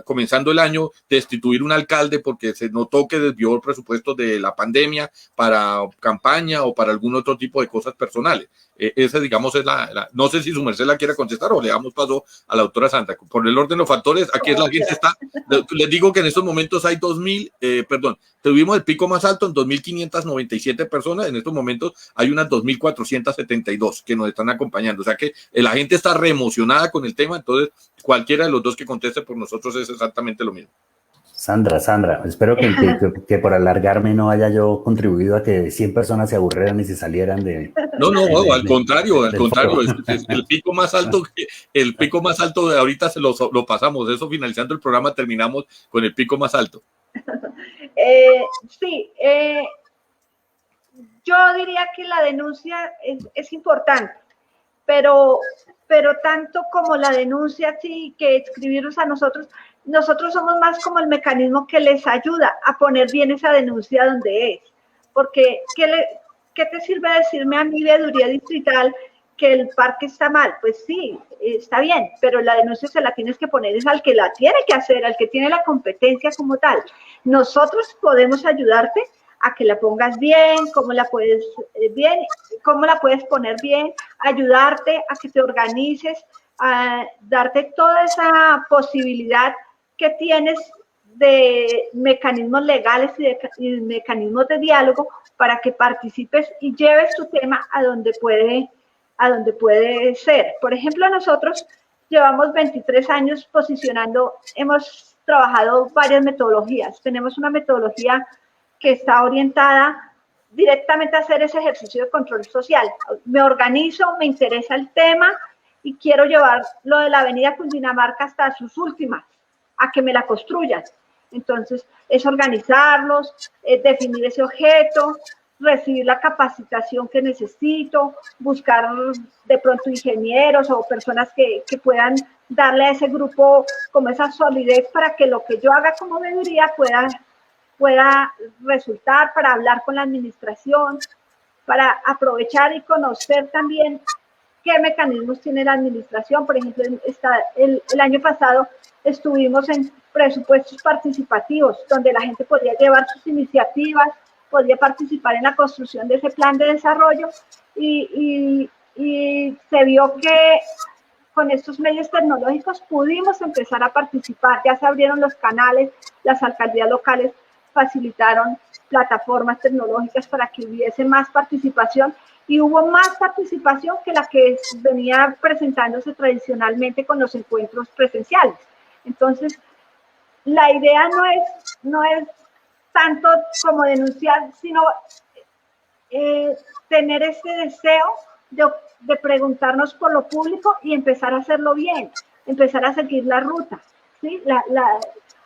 comenzando el año, destituir un alcalde porque se notó que desvió el presupuesto de la pandemia para campaña o para algún otro tipo de cosas personales. Esa, digamos, es no sé si su merced la quiera contestar o le damos paso a la doctora Sandra. Por el orden de los factores, aquí es la gente está. Les digo que en estos momentos hay tuvimos el pico más alto en 2.597 personas. En estos momentos hay unas 2.472 que nos están acompañando. O sea que la gente está re emocionada con el tema. Entonces, cualquiera de los dos que conteste por nosotros es exactamente lo mismo. Sandra, espero que por alargarme no haya yo contribuido a que 100 personas se aburrieran y se salieran de... Al contrario, es el pico más alto, de ahorita lo pasamos, eso finalizando el programa terminamos con el pico más alto. Yo diría que la denuncia es importante, pero tanto como la denuncia, sí, que escribirnos a nosotros somos más como el mecanismo que les ayuda a poner bien esa denuncia donde es. Porque, ¿qué te sirve decirme a mi veeduría distrital que el parque está mal? Pues sí, está bien, pero la denuncia se la tienes que poner es al que la tiene que hacer, al que tiene la competencia como tal. Nosotros podemos ayudarte a que la pongas bien, cómo la puedes poner bien, ayudarte a que te organices, a darte toda esa posibilidad que tienes de mecanismos legales y de mecanismos de diálogo para que participes y lleves tu tema a donde puede ser. Por ejemplo, nosotros llevamos 23 años posicionando, hemos trabajado varias metodologías. Tenemos una metodología que está orientada directamente a hacer ese ejercicio de control social. Me organizo, me interesa el tema y quiero llevar lo de la avenida Cundinamarca hasta sus últimas, a que me la construyan. Entonces, es organizarlos, definir ese objeto, recibir la capacitación que necesito, buscar de pronto ingenieros o personas que puedan darle a ese grupo como esa solidez para que lo que yo haga como veeduría pueda pueda resultar, para hablar con la administración, para aprovechar y conocer también qué mecanismos tiene la administración. Por ejemplo, el año pasado estuvimos en presupuestos participativos, donde la gente podía llevar sus iniciativas, podía participar en la construcción de ese plan de desarrollo y se vio que con estos medios tecnológicos pudimos empezar a participar. Ya se abrieron los canales, las alcaldías locales facilitaron plataformas tecnológicas para que hubiese más participación, y hubo más participación que la que venía presentándose tradicionalmente con los encuentros presenciales. Entonces, la idea no es tanto como denunciar, sino tener ese deseo de preguntarnos por lo público y empezar a hacerlo bien, empezar a seguir la ruta, ¿sí?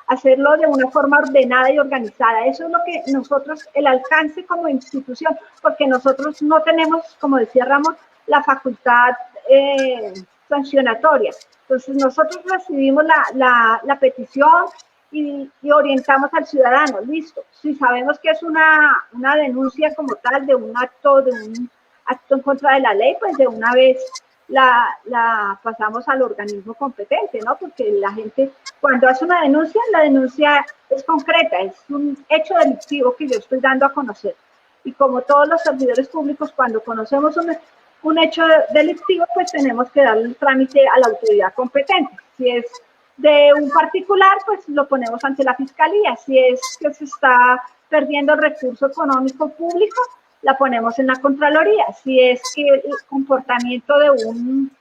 Hacerlo de una forma ordenada y organizada. Eso es lo que nosotros, el alcance como institución, porque nosotros no tenemos, como decía Ramón, la facultad sancionatoria. Entonces nosotros recibimos la petición y orientamos al ciudadano. Listo, si sabemos que es una denuncia como tal de un acto en contra de la ley, pues de una vez la pasamos al organismo competente, ¿no? Porque la gente, cuando hace una denuncia, la denuncia es concreta, es un hecho delictivo que yo estoy dando a conocer. Y como todos los servidores públicos, cuando conocemos un hecho delictivo, pues tenemos que darle el trámite a la autoridad competente. Si es de un particular, pues lo ponemos ante la fiscalía. Si es que se está perdiendo el recurso económico público, la ponemos en la Contraloría. Si es que el comportamiento de un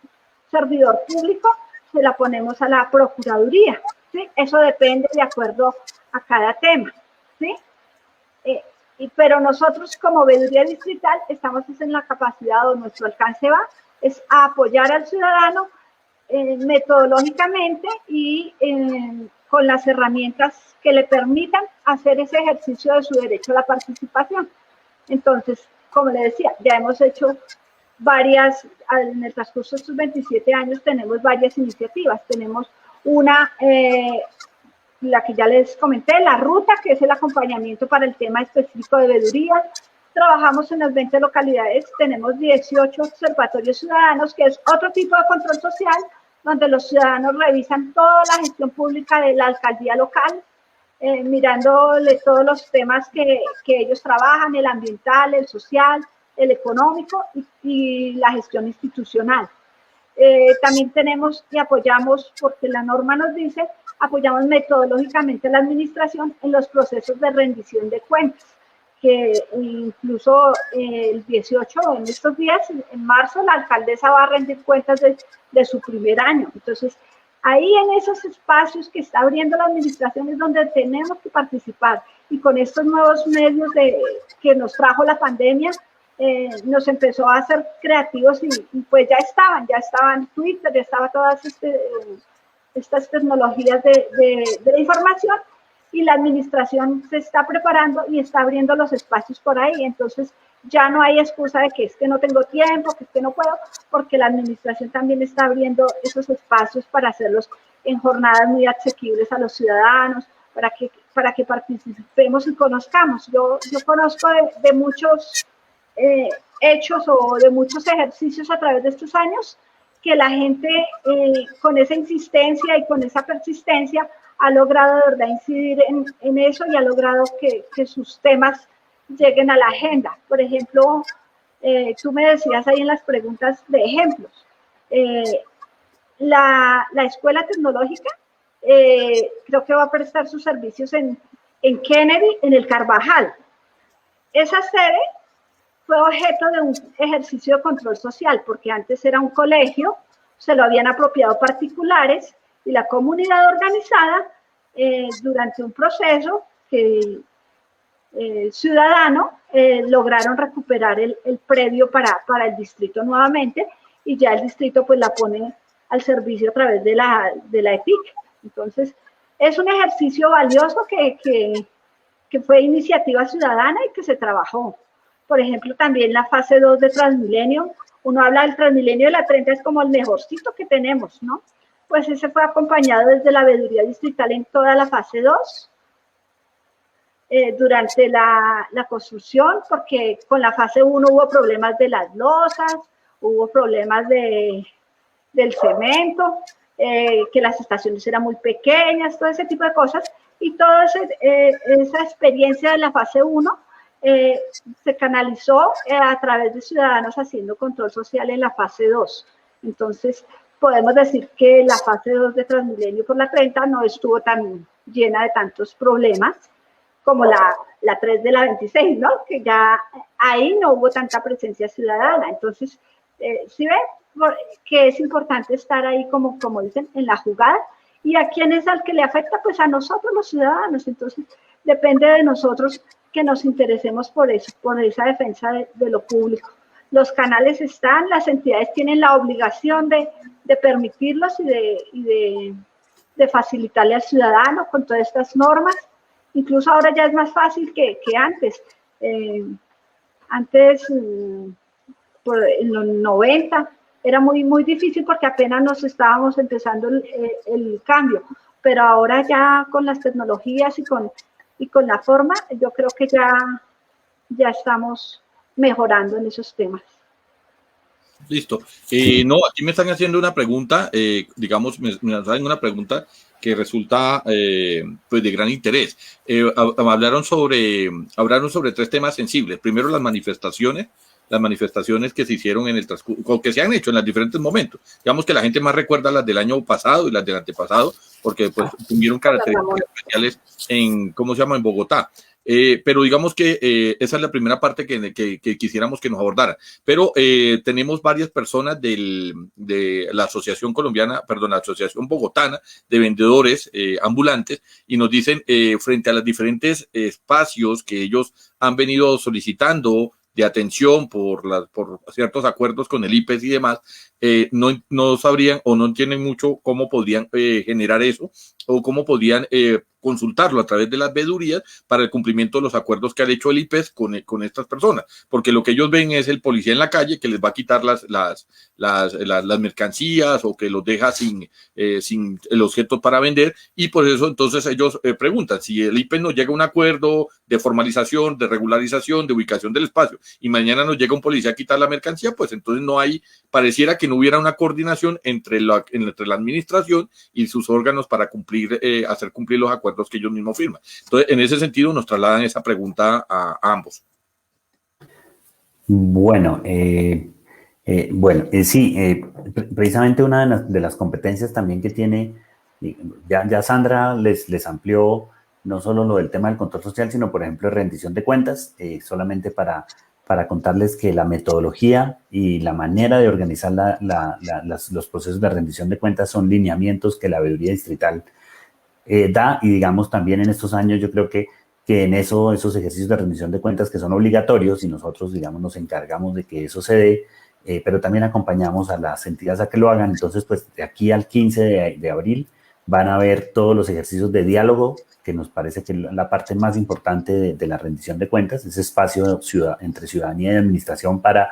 servidor público, se la ponemos a la Procuraduría, ¿sí? Eso depende de acuerdo a cada tema, ¿sí? Pero nosotros como veeduría distrital estamos en la capacidad, o nuestro alcance va, es a apoyar al ciudadano metodológicamente y con las herramientas que le permitan hacer ese ejercicio de su derecho a la participación. Entonces, como le decía, ya hemos hecho varias, en el transcurso de estos 27 años tenemos varias iniciativas. Tenemos una, la que ya les comenté, la ruta, que es el acompañamiento para el tema específico de veeduría. Trabajamos en las 20 localidades, tenemos 18 observatorios ciudadanos, que es otro tipo de control social, donde los ciudadanos revisan toda la gestión pública de la alcaldía local, mirándole todos los temas que ellos trabajan, el ambiental, el social, el económico y la gestión institucional. También tenemos y apoyamos, porque la norma nos dice, apoyamos metodológicamente a la administración en los procesos de rendición de cuentas, que incluso el 18, en estos días, en marzo, la alcaldesa va a rendir cuentas de su primer año. Entonces, ahí en esos espacios que está abriendo la administración es donde tenemos que participar. Y con estos nuevos medios que nos trajo la pandemia, nos empezó a hacer creativos y pues ya estaban Twitter, ya estaban todas estas tecnologías de la información, y la administración se está preparando y está abriendo los espacios por ahí. Entonces ya no hay excusa de que es que no tengo tiempo, que es que no puedo, porque la administración también está abriendo esos espacios para hacerlos en jornadas muy asequibles a los ciudadanos, para que participemos y conozcamos. Yo conozco de muchos hechos o de muchos ejercicios a través de estos años que la gente con esa insistencia y con esa persistencia ha logrado de verdad incidir en eso y ha logrado que sus temas lleguen a la agenda. Por ejemplo, tú me decías ahí en las preguntas de ejemplos, la escuela tecnológica creo que va a prestar sus servicios en Kennedy, en el Carvajal. Esa sede fue objeto de un ejercicio de control social, porque antes era un colegio, se lo habían apropiado particulares, y la comunidad organizada, durante un proceso ciudadano, lograron recuperar el predio para el distrito nuevamente, y ya el distrito pues la pone al servicio a través de la EPIC. Entonces, es un ejercicio valioso que fue iniciativa ciudadana y que se trabajó. Por ejemplo, también la fase 2 de Transmilenio, uno habla del Transmilenio de la 30, es como el mejorcito que tenemos, ¿no? Pues ese fue acompañado desde la veeduría distrital en toda la fase 2. durante la construcción, porque con la fase 1 hubo problemas de las losas, hubo problemas del cemento, que las estaciones eran muy pequeñas, todo ese tipo de cosas, y toda esa experiencia de la fase 1 se canalizó a través de ciudadanos haciendo control social en la fase 2. Entonces, podemos decir que la fase 2 de Transmilenio por la 30 no estuvo tan llena de tantos problemas como la 3 de la 26, ¿no? Que ya ahí no hubo tanta presencia ciudadana. Entonces, ¿sí ve? Que es importante estar ahí, como dicen, en la jugada. ¿Y a quién es al que le afecta? Pues a nosotros los ciudadanos. Entonces, depende de nosotros que nos interesemos por eso, por esa defensa de lo público. Los canales están, las entidades tienen la obligación de permitirlos y de facilitarle al ciudadano con todas estas normas. Incluso ahora ya es más fácil que antes. Antes, en los 90, era muy, muy difícil porque apenas nos estábamos empezando el cambio. Pero ahora ya con las tecnologías y con la forma, yo creo que ya estamos mejorando en esos temas. Listo. No, aquí me están haciendo una pregunta, digamos, me hacen una pregunta que resulta pues de gran interés. Hablaron sobre tres temas sensibles. Primero, las manifestaciones que se hicieron en el transcurso, que se han hecho en los diferentes momentos. Digamos que la gente más recuerda las del año pasado y las del antepasado, porque pues tuvieron características especiales en Bogotá. Pero digamos que esa es la primera parte que quisiéramos que nos abordara. Pero tenemos varias personas de la Asociación la Asociación Bogotana de Vendedores Ambulantes, y nos dicen, frente a los diferentes espacios que ellos han venido solicitando de atención por ciertos acuerdos con el IPES y demás, no sabrían o no entienden mucho cómo podrían generar eso, o cómo podrían consultarlo a través de las veedurías para el cumplimiento de los acuerdos que ha hecho el IPES con estas personas, porque lo que ellos ven es el policía en la calle que les va a quitar las mercancías, o que los deja sin el objeto para vender, y por eso entonces ellos preguntan si el IPES nos llega a un acuerdo de formalización, de regularización, de ubicación del espacio, y mañana nos llega un policía a quitar la mercancía, pues entonces pareciera que no hubiera una coordinación entre la administración y sus órganos para hacer cumplir los acuerdos que ellos mismos firman. Entonces, en ese sentido, nos trasladan esa pregunta a ambos. Bueno, sí, precisamente una de las competencias también que tiene, ya Sandra les amplió no solo lo del tema del control social, sino, por ejemplo, rendición de cuentas, solamente para contarles que la metodología y la manera de organizar los procesos de rendición de cuentas son lineamientos que la veeduría distrital da, y digamos también en estos años yo creo que en esos ejercicios de rendición de cuentas que son obligatorios, y nosotros, digamos, nos encargamos de que eso se dé, pero también acompañamos a las entidades a que lo hagan. Entonces, pues de aquí al 15 de abril van a ver todos los ejercicios de diálogo, que nos parece que la parte más importante de la rendición de cuentas, ese espacio entre ciudadanía y administración para,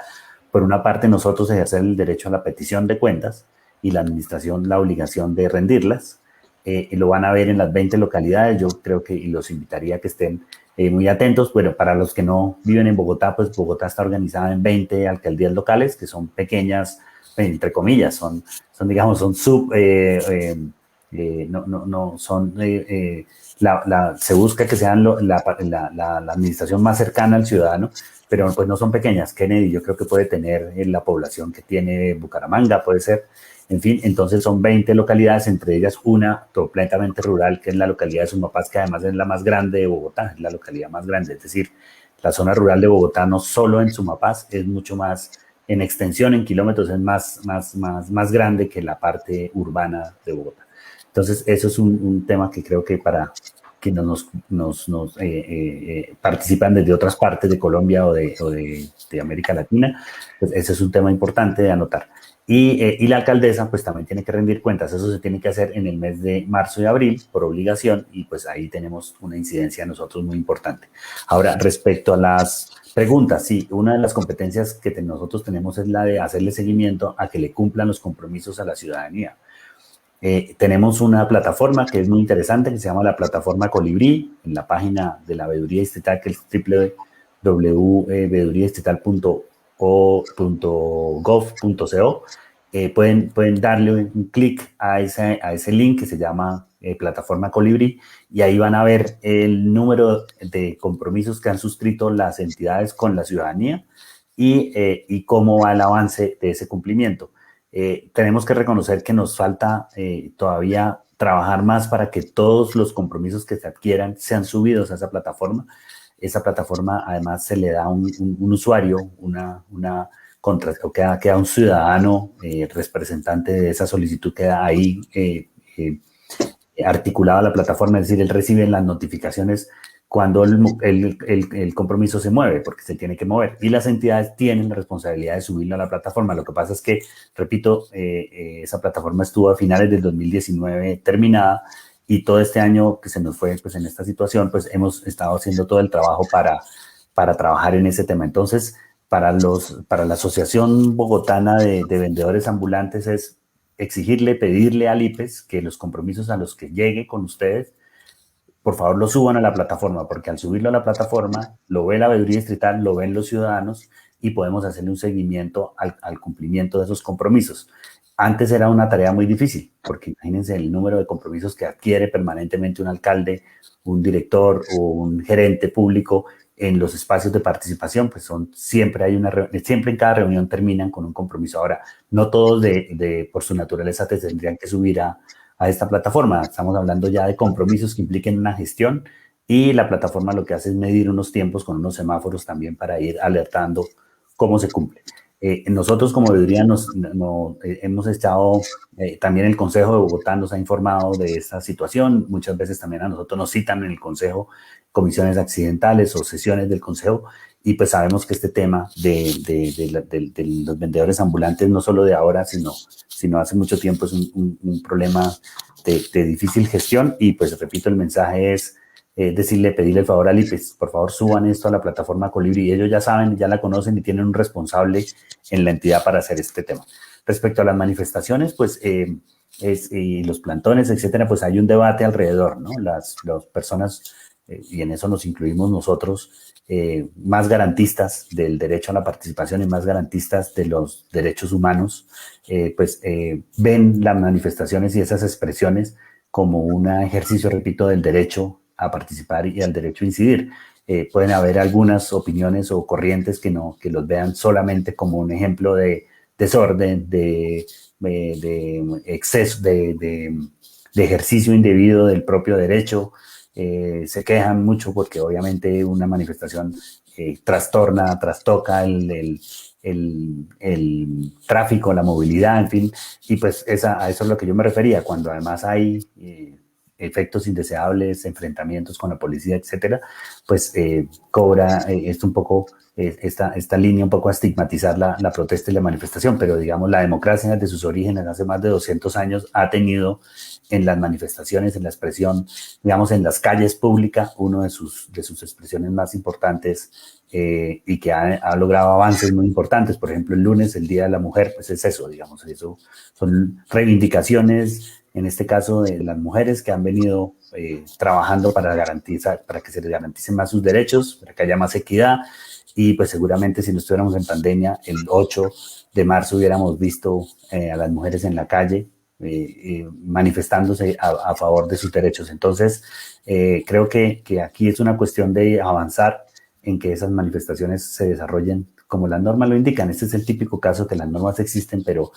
por una parte, nosotros ejercer el derecho a la petición de cuentas y la administración la obligación de rendirlas. Lo van a ver en las 20 localidades. Yo creo que, y los invitaría a que estén muy atentos. Bueno, para los que no viven en Bogotá, pues Bogotá está organizada en 20 alcaldías locales, que son pequeñas, entre comillas, son digamos, son se busca que sean la administración más cercana al ciudadano, pero pues no son pequeñas. Kennedy yo creo que puede tener la población que tiene Bucaramanga, puede ser. En fin, entonces son 20 localidades, entre ellas una completamente rural, que es la localidad de Sumapaz, que además es la más grande de Bogotá, es la localidad más grande. Es decir, la zona rural de Bogotá, no solo en Sumapaz, es mucho más en extensión, en kilómetros, es más grande que la parte urbana de Bogotá. Entonces, eso es un tema que creo que para quienes nos participan desde otras partes de Colombia o de América Latina, pues ese es un tema importante de anotar. Y la alcaldesa pues también tiene que rendir cuentas. Eso se tiene que hacer en el mes de marzo y abril por obligación, y pues ahí tenemos una incidencia nosotros muy importante. Ahora, respecto a las preguntas, sí, una de las competencias que nosotros tenemos es la de hacerle seguimiento a que le cumplan los compromisos a la ciudadanía. Tenemos una plataforma que es muy interesante, que se llama la plataforma Colibrí, en la página de la Veeduría Distrital, que es www.veeduriadistrital.gov.co. Pueden darle un clic a ese link que se llama plataforma Colibrí, y ahí van a ver el número de compromisos que han suscrito las entidades con la ciudadanía y cómo va el avance de ese cumplimiento. Tenemos que reconocer que nos falta todavía trabajar más para que todos los compromisos que se adquieran sean subidos a esa plataforma. Esa plataforma además se le da un usuario, queda un ciudadano representante de esa solicitud, queda ahí articulada la plataforma, es decir, él recibe las notificaciones cuando el compromiso se mueve, porque se tiene que mover, y las entidades tienen la responsabilidad de subirlo a la plataforma. Lo que pasa es que, repito, esa plataforma estuvo a finales del 2019 terminada, y todo este año que se nos fue pues, en esta situación, pues hemos estado haciendo todo el trabajo para trabajar en ese tema. Entonces, para la Asociación Bogotana de Vendedores Ambulantes es exigirle, pedirle al IPES que los compromisos a los que llegue con ustedes, por favor, lo suban a la plataforma, porque al subirlo a la plataforma, lo ve la Veeduría Distrital, lo ven los ciudadanos, y podemos hacerle un seguimiento al cumplimiento de esos compromisos. Antes era una tarea muy difícil, porque imagínense el número de compromisos que adquiere permanentemente un alcalde, un director o un gerente público en los espacios de participación, pues siempre en cada reunión terminan con un compromiso. Ahora, no todos por su naturaleza te tendrían que subir a esta plataforma. Estamos hablando ya de compromisos que impliquen una gestión, y la plataforma lo que hace es medir unos tiempos con unos semáforos también para ir alertando cómo se cumple. Nosotros como veeduría hemos estado, también el Consejo de Bogotá nos ha informado de esta situación. Muchas veces también a nosotros nos citan en el Consejo comisiones accidentales o sesiones del Consejo, y pues sabemos que este tema de los vendedores ambulantes, no solo de ahora, sino hace mucho tiempo, es un problema de difícil gestión. Y pues repito, el mensaje es pedirle el favor al IPES, por favor suban esto a la plataforma Colibrí. Ellos ya saben, ya la conocen y tienen un responsable en la entidad para hacer este tema. Respecto a las manifestaciones, pues y los plantones, etcétera, pues hay un debate alrededor, ¿no? Las personas, y en eso nos incluimos nosotros, más garantistas del derecho a la participación y más garantistas de los derechos humanos, ven las manifestaciones y esas expresiones como un ejercicio, repito, del derecho a participar y al derecho a incidir. Pueden haber algunas opiniones o corrientes que los vean solamente como un ejemplo de desorden, de exceso, de ejercicio indebido del propio derecho. Se quejan mucho porque obviamente una manifestación trastoca el tráfico, la movilidad, en fin, y pues a eso es lo que yo me refería, cuando además hay efectos indeseables, enfrentamientos con la policía, etcétera, pues cobra esto un poco, esta línea un poco a estigmatizar la protesta y la manifestación. Pero digamos, la democracia desde sus orígenes, hace más de 200 años, ha tenido en las manifestaciones, en la expresión, digamos, en las calles públicas, uno de sus expresiones más importantes, y que ha logrado avances muy importantes. Por ejemplo, el lunes, el Día de la Mujer, pues es eso, digamos, eso son reivindicaciones, en este caso de las mujeres que han venido trabajando para que se les garanticen más sus derechos, para que haya más equidad. Y pues seguramente si no estuviéramos en pandemia, el 8 de marzo hubiéramos visto a las mujeres en la calle manifestándose a favor de sus derechos. Entonces, creo que aquí es una cuestión de avanzar en que esas manifestaciones se desarrollen como las normas lo indican. Este es el típico caso que las normas existen, pero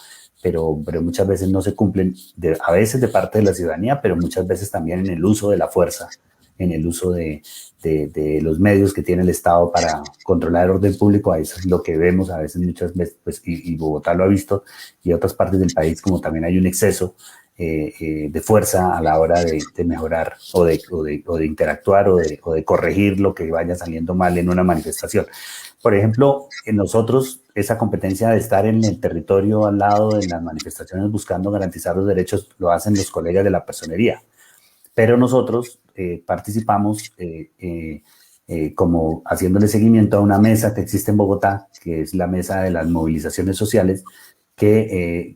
muchas veces no se cumplen, a veces de parte de la ciudadanía, pero muchas veces también en el uso de la fuerza, en el uso de los medios que tiene el Estado para controlar el orden público. Eso es lo que vemos a veces, muchas veces, pues, y Bogotá lo ha visto, y otras partes del país, como también hay un exceso de fuerza a la hora de mejorar o de interactuar o de corregir lo que vaya saliendo mal en una manifestación. Por ejemplo, en nosotros, esa competencia de estar en el territorio al lado de las manifestaciones buscando garantizar los derechos, lo hacen los colegas de la personería. Pero nosotros participamos como haciéndole seguimiento a una mesa que existe en Bogotá, que es la mesa de las movilizaciones sociales,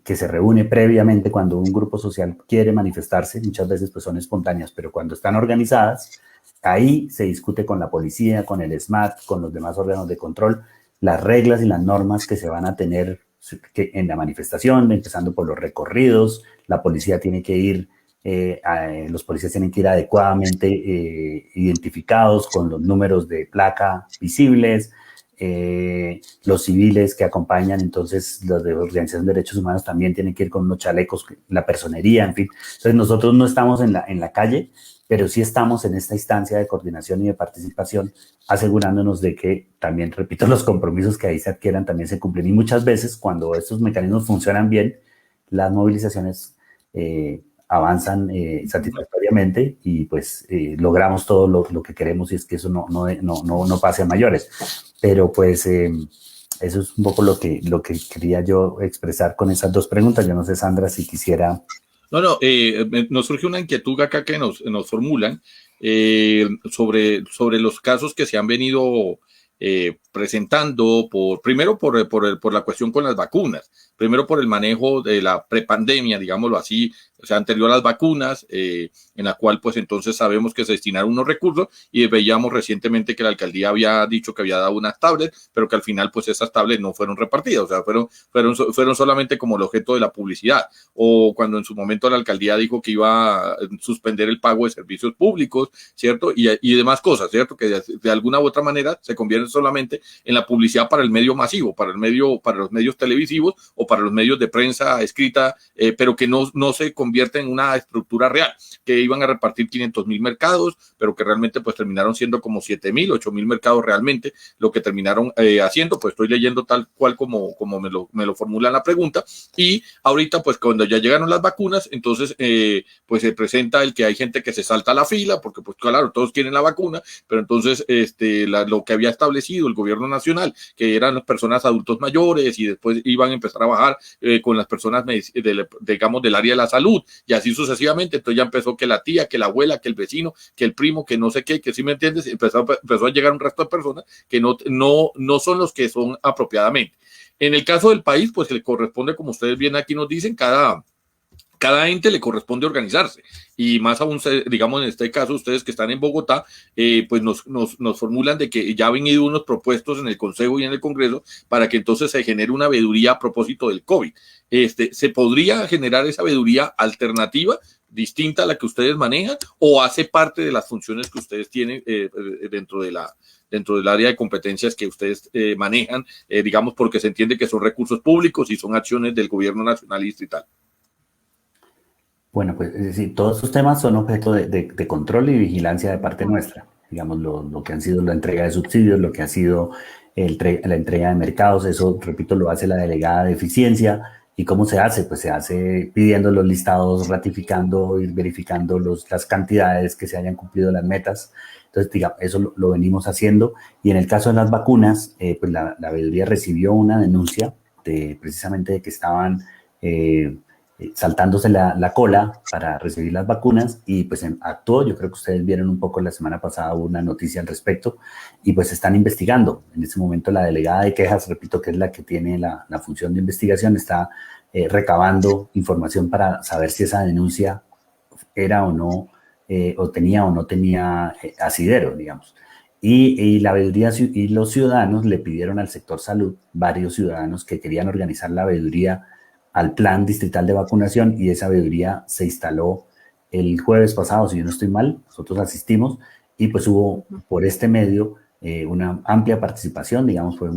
que se reúne previamente cuando un grupo social quiere manifestarse, muchas veces pues son espontáneas, pero cuando están organizadas, ahí se discute con la policía, con el SMAT, con los demás órganos de control, las reglas y las normas que se van a tener en la manifestación, empezando por los recorridos. La policía tiene que ir, los policías tienen que ir adecuadamente identificados con los números de placa visibles. Los civiles que acompañan, entonces los de Organización de Derechos Humanos también tienen que ir con unos chalecos, la personería, en fin. Entonces nosotros no estamos en la calle, pero sí estamos en esta instancia de coordinación y de participación, asegurándonos de que también, repito, los compromisos que ahí se adquieran también se cumplen. Y muchas veces, cuando estos mecanismos funcionan bien, las movilizaciones avanzan satisfactoriamente y pues logramos todo lo que queremos, y es que eso no pase a mayores. Pero pues eso es un poco lo que quería yo expresar con esas dos preguntas. Yo no sé, Sandra, si quisiera... No, nos surge una inquietud acá que nos formulan sobre los casos que se han venido presentando primero por la cuestión con las vacunas, primero por el manejo de la prepandemia, digámoslo así, o sea, anterior a las vacunas, en la cual pues entonces sabemos que se destinaron unos recursos y veíamos recientemente que la alcaldía había dicho que había dado unas tablets, pero que al final pues esas tablets no fueron repartidas, o sea, fueron solamente como el objeto de la publicidad, o cuando en su momento la alcaldía dijo que iba a suspender el pago de servicios públicos, ¿cierto? Y demás cosas, ¿cierto? Que de alguna u otra manera se convierten solamente en la publicidad para el medio masivo, para los medios televisivos o para los medios de prensa escrita, pero que no se convierte en una estructura real, que iban a repartir 500,000 mercados, pero que realmente pues terminaron siendo como 7,000, 8,000 mercados realmente, lo que terminaron haciendo. Pues estoy leyendo tal cual como me lo formulan la pregunta. Y ahorita pues cuando ya llegaron las vacunas, entonces pues se presenta el que hay gente que se salta a la fila, porque pues claro, todos quieren la vacuna, pero entonces lo que había establecido el gobierno nacional, que eran las personas adultos mayores, y después iban a empezar a bajar con las personas, digamos, del área de la salud, y así sucesivamente. Entonces ya empezó que la tía, que la abuela, que el vecino, que el primo, que no sé qué, que sí me entiendes, empezó a llegar un resto de personas que no son los que son apropiadamente. En el caso del país, pues le corresponde, como ustedes bien aquí nos dicen, cada ente le corresponde organizarse, y más aún, digamos, en este caso, ustedes que están en Bogotá, pues nos formulan de que ya han venido unos propuestos en el Consejo y en el Congreso para que entonces se genere una veeduría a propósito del COVID. ¿Se podría generar esa veeduría alternativa, distinta a la que ustedes manejan, o hace parte de las funciones que ustedes tienen dentro del área de competencias que ustedes manejan, digamos, porque se entiende que son recursos públicos y son acciones del gobierno nacionalista y tal? Bueno, pues sí, todos estos temas son objeto de control y vigilancia de parte nuestra. Digamos, lo que han sido la entrega de subsidios, lo que ha sido la entrega de mercados, eso, repito, lo hace la delegada de eficiencia. ¿Y cómo se hace? Pues se hace pidiendo los listados, ratificando y verificando las cantidades, que se hayan cumplido las metas. Entonces, digamos, eso lo venimos haciendo. Y en el caso de las vacunas, pues la veeduría recibió una denuncia precisamente de que estaban saltándose la cola para recibir las vacunas, y pues actuó. Yo creo que ustedes vieron un poco la semana pasada una noticia al respecto, y pues están investigando. En este momento la delegada de quejas, repito, que es la que tiene la función de investigación, está recabando información para saber si esa denuncia era o no, o no tenía asidero, digamos. Y la veeduría y los ciudadanos le pidieron al sector salud, varios ciudadanos que querían organizar la veeduría al plan distrital de vacunación, y esa veeduría se instaló el jueves pasado, si yo no estoy mal. Nosotros asistimos y pues hubo por este medio una amplia participación, digamos, fue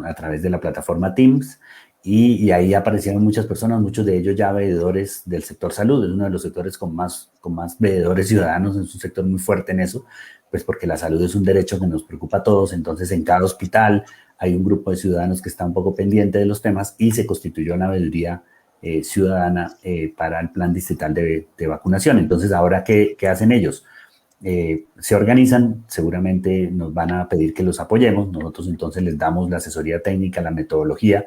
a través de la plataforma Teams, y ahí aparecieron muchas personas, muchos de ellos ya veedores del sector salud. Es uno de los sectores con más veedores ciudadanos, es un sector muy fuerte en eso, pues porque la salud es un derecho que nos preocupa a todos. Entonces en cada hospital hay un grupo de ciudadanos que está un poco pendiente de los temas, y se constituyó una veeduría ciudadana para el plan distrital de vacunación. Entonces, ¿ahora qué hacen ellos? Se organizan, seguramente nos van a pedir que los apoyemos. Nosotros entonces les damos la asesoría técnica, la metodología,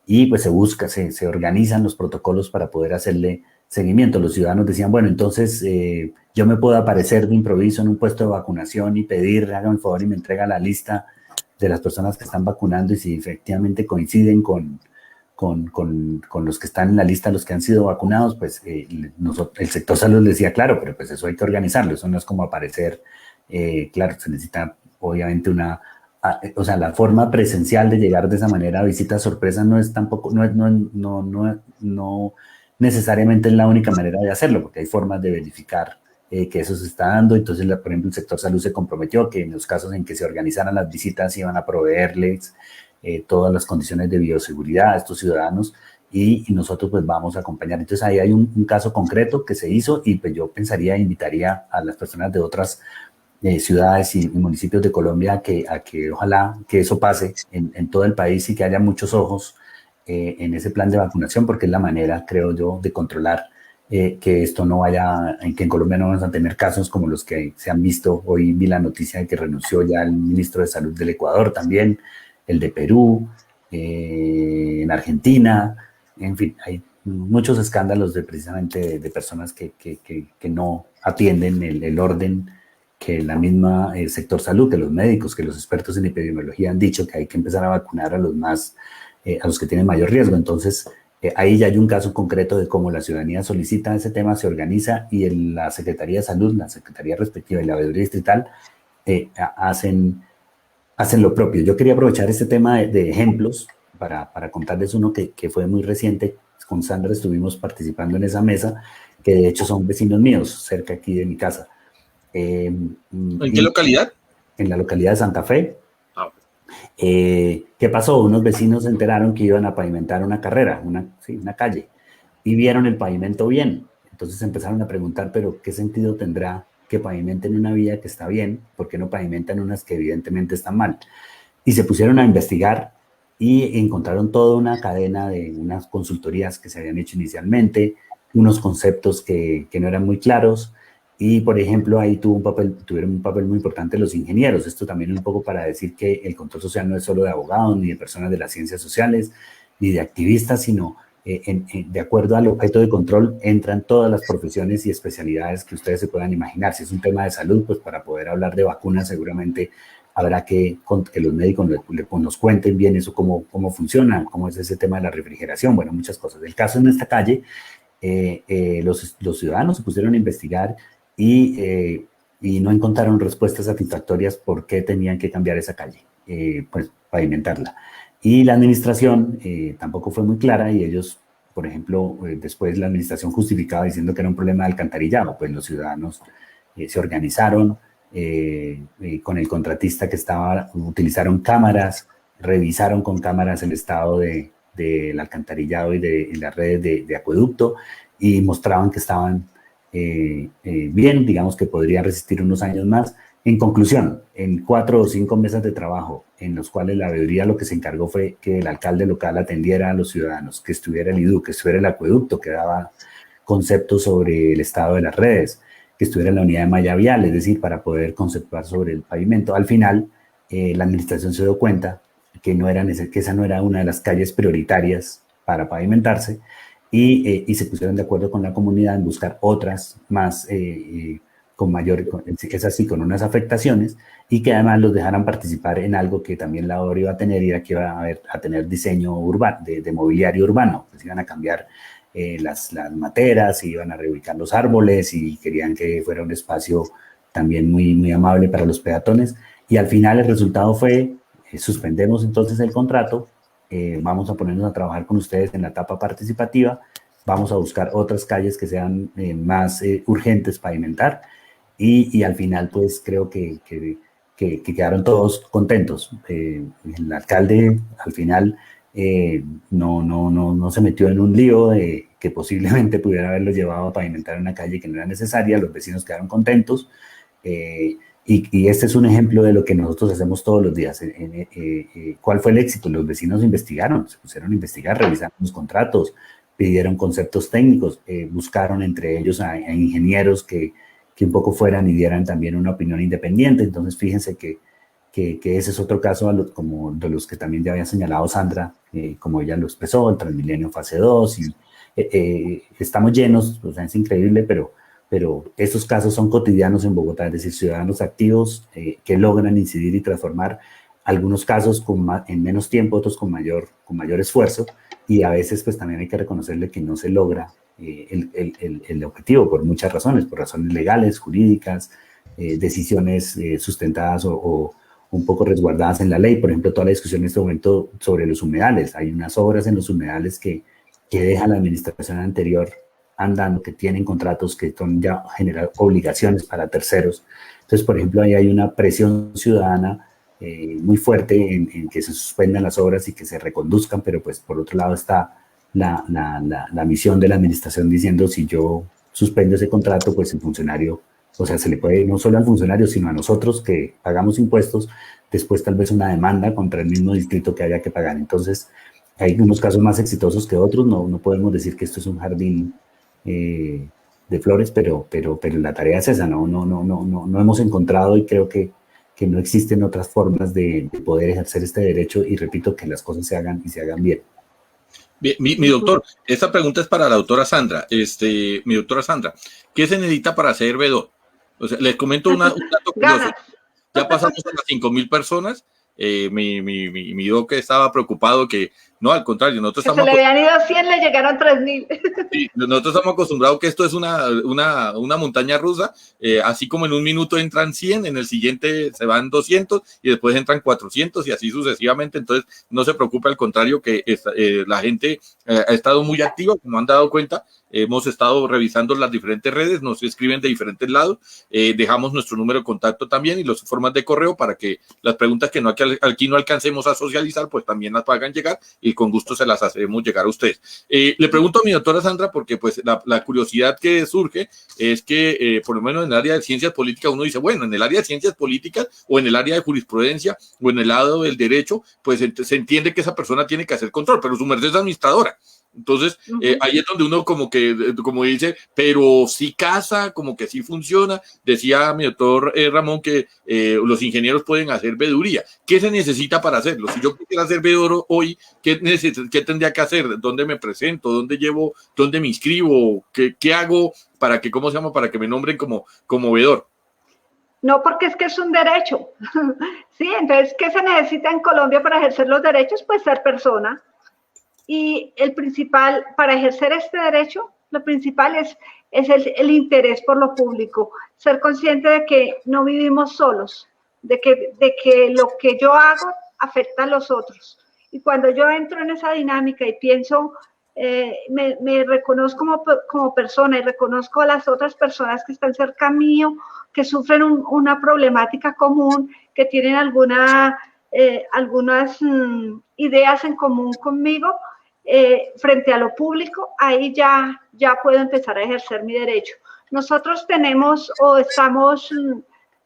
y pues se organizan los protocolos para poder hacerle seguimiento. Los ciudadanos decían, bueno, entonces yo me puedo aparecer de improviso en un puesto de vacunación y pedir, hágame el favor y me entrega la lista de las personas que están vacunando, y si efectivamente coinciden con con los que están en la lista, los que han sido vacunados, pues el sector salud les decía, claro, pero pues eso hay que organizarlo, eso no es como aparecer, claro, se necesita obviamente o sea, la forma presencial de llegar de esa manera a visita sorpresa no es tampoco, no necesariamente es la única manera de hacerlo, porque hay formas de verificar que eso se está dando. Entonces, por ejemplo, el sector salud se comprometió que en los casos en que se organizaran las visitas iban a proveerles todas las condiciones de bioseguridad a estos ciudadanos y nosotros pues vamos a acompañar. Entonces, ahí hay un caso concreto que se hizo y pues yo pensaría, invitaría a las personas de otras ciudades y municipios de Colombia a que ojalá que eso pase en todo el país y que haya muchos ojos en ese plan de vacunación, porque es la manera, creo yo, de controlar que esto no vaya, que en Colombia no vamos a tener casos como los que se han visto. Hoy vi la noticia de que renunció ya el ministro de Salud del Ecuador también, el de Perú, en Argentina, en fin, hay muchos escándalos precisamente de personas que no atienden el orden que la misma sector salud, que los médicos, que los expertos en epidemiología han dicho que hay que empezar a vacunar a los que tienen mayor riesgo. Entonces, ahí ya hay un caso concreto de cómo la ciudadanía solicita ese tema, se organiza y la Secretaría de Salud, la Secretaría respectiva y la Veeduría Distrital hacen lo propio. Yo quería aprovechar este tema de ejemplos para contarles uno que fue muy reciente. Con Sandra estuvimos participando en esa mesa, que de hecho son vecinos míos, cerca aquí de mi casa. ¿En qué localidad? En la localidad de Santa Fe. ¿Qué pasó? Unos vecinos se enteraron que iban a pavimentar una carrera, una calle, y vieron el pavimento bien. Entonces empezaron a preguntar, pero ¿qué sentido tendrá que pavimenten una vía que está bien? ¿Por qué no pavimentan unas que evidentemente están mal? Y se pusieron a investigar y encontraron toda una cadena de unas consultorías que se habían hecho inicialmente, unos conceptos que no eran muy claros. Y, por ejemplo, ahí tuvieron un papel muy importante los ingenieros. Esto también un poco para decir que el control social no es solo de abogados, ni de personas de las ciencias sociales, ni de activistas, sino de acuerdo al objeto de control entran todas las profesiones y especialidades que ustedes se puedan imaginar. Si es un tema de salud, pues para poder hablar de vacunas seguramente habrá que los médicos nos cuenten bien eso, cómo funciona, cómo es ese tema de la refrigeración, bueno, muchas cosas. El caso en esta calle, los ciudadanos se pusieron a investigar y no encontraron respuestas satisfactorias por qué tenían que cambiar esa calle, pues pavimentarla. Y la administración tampoco fue muy clara y ellos, por ejemplo, después la administración justificaba diciendo que era un problema de alcantarillado, pues los ciudadanos se organizaron con el contratista que utilizaron cámaras, revisaron con cámaras el estado del alcantarillado y de las redes de acueducto y mostraban que estaban bien, digamos que podrían resistir unos años más. En conclusión, en 4 o 5 meses de trabajo, en los cuales la veeduría lo que se encargó fue que el alcalde local atendiera a los ciudadanos, que estuviera el IDU, que estuviera el acueducto, que daba conceptos sobre el estado de las redes, que estuviera la unidad de malla vial, es decir, para poder conceptuar sobre el pavimento. Al final, la administración se dio cuenta que esa no era una de las calles prioritarias para pavimentarse, y se pusieron de acuerdo con la comunidad en buscar otras más es así, con unas afectaciones, y que además los dejaran participar en algo que también la obra iba a tener, y era que iba a tener diseño urbano, de mobiliario urbano. Pues iban a cambiar las materas, iban a reubicar los árboles y querían que fuera un espacio también muy, muy amable para los peatones, y al final el resultado fue, suspendemos entonces el contrato, vamos a ponernos a trabajar con ustedes en la etapa participativa, vamos a buscar otras calles que sean más urgentes pavimentar, y al final pues creo que quedaron todos contentos. El alcalde al final no se metió en un lío que posiblemente pudiera haberlo llevado a pavimentar una calle que no era necesaria, los vecinos quedaron contentos, y este es un ejemplo de lo que nosotros hacemos todos los días. ¿Cuál fue el éxito? Los vecinos investigaron, se pusieron a investigar, revisaron los contratos, pidieron conceptos técnicos, buscaron entre ellos a ingenieros que un poco fueran y dieran también una opinión independiente. Entonces, fíjense que ese es otro caso como de los que también ya había señalado Sandra, como ella lo expresó, el Transmilenio fase 2, y estamos llenos, o sea, es increíble, pero estos casos son cotidianos en Bogotá, es decir, ciudadanos activos que logran incidir y transformar algunos casos en menos tiempo, otros con mayor esfuerzo, y a veces pues también hay que reconocerle que no se logra el objetivo por muchas razones, por razones legales, jurídicas, decisiones sustentadas o un poco resguardadas en la ley. Por ejemplo, toda la discusión en este momento sobre los humedales. Hay unas obras en los humedales que deja la administración anterior andando, que tienen contratos que son ya generar obligaciones para terceros. Entonces, por ejemplo, ahí hay una presión ciudadana muy fuerte en que se suspendan las obras y que se reconduzcan, pero pues por otro lado está la misión de la administración diciendo, si yo suspendo ese contrato, pues el funcionario, o sea, se le puede no solo al funcionario, sino a nosotros que pagamos impuestos, después tal vez una demanda contra el mismo distrito que haya que pagar. Entonces, hay unos casos más exitosos que otros, no podemos decir que esto es un jardín de flores, pero la tarea es esa, no hemos encontrado, y creo que no existen otras formas de poder ejercer este derecho, y repito, que las cosas se hagan y se hagan bien. Bien, mi doctor, esta pregunta es para la doctora Sandra. Mi doctora Sandra, ¿qué se necesita para ser veedor? O sea, les comento un dato curioso. Ya pasamos a las 5.000 personas. Mi doc estaba preocupado que, no, al contrario, nosotros estamos... Se le habían ido 100, le llegaron 3.000. Sí, nosotros estamos acostumbrados que esto es una montaña rusa, así como en un minuto entran 100, en el siguiente se van 200 y después entran 400 y así sucesivamente. Entonces, no se preocupe, al contrario, que la gente ha estado muy activa, como han dado cuenta. Hemos estado revisando las diferentes redes, nos escriben de diferentes lados, dejamos nuestro número de contacto también y las formas de correo para que las preguntas que aquí no alcancemos a socializar, pues también las hagan llegar y con gusto se las hacemos llegar a ustedes. Le pregunto a mi doctora Sandra, porque pues la curiosidad que surge es que por lo menos en el área de ciencias políticas uno dice, bueno, en el área de ciencias políticas o en el área de jurisprudencia o en el lado del derecho, pues se entiende que esa persona tiene que hacer control, pero su merced es administradora. Entonces, ahí es donde uno como dice, pero sí casa, como que sí funciona. Decía mi doctor Ramón que los ingenieros pueden hacer veeduría. ¿Qué se necesita para hacerlo? Si yo quisiera hacer veedor hoy, ¿qué tendría que hacer? ¿Dónde me presento? ¿Dónde me inscribo? ¿Qué hago para que, para que me nombren como veedor? No, porque es que es un derecho. Sí, entonces, ¿qué se necesita en Colombia para ejercer los derechos? Pues ser persona. Y el principal, para ejercer este derecho, lo principal es el interés por lo público, ser consciente de que no vivimos solos, de que lo que yo hago afecta a los otros. Y cuando yo entro en esa dinámica y pienso, me reconozco como persona y reconozco a las otras personas que están cerca mío, que sufren una problemática común, que tienen algunas ideas en común conmigo, frente a lo público, ahí ya puedo empezar a ejercer mi derecho. Nosotros tenemos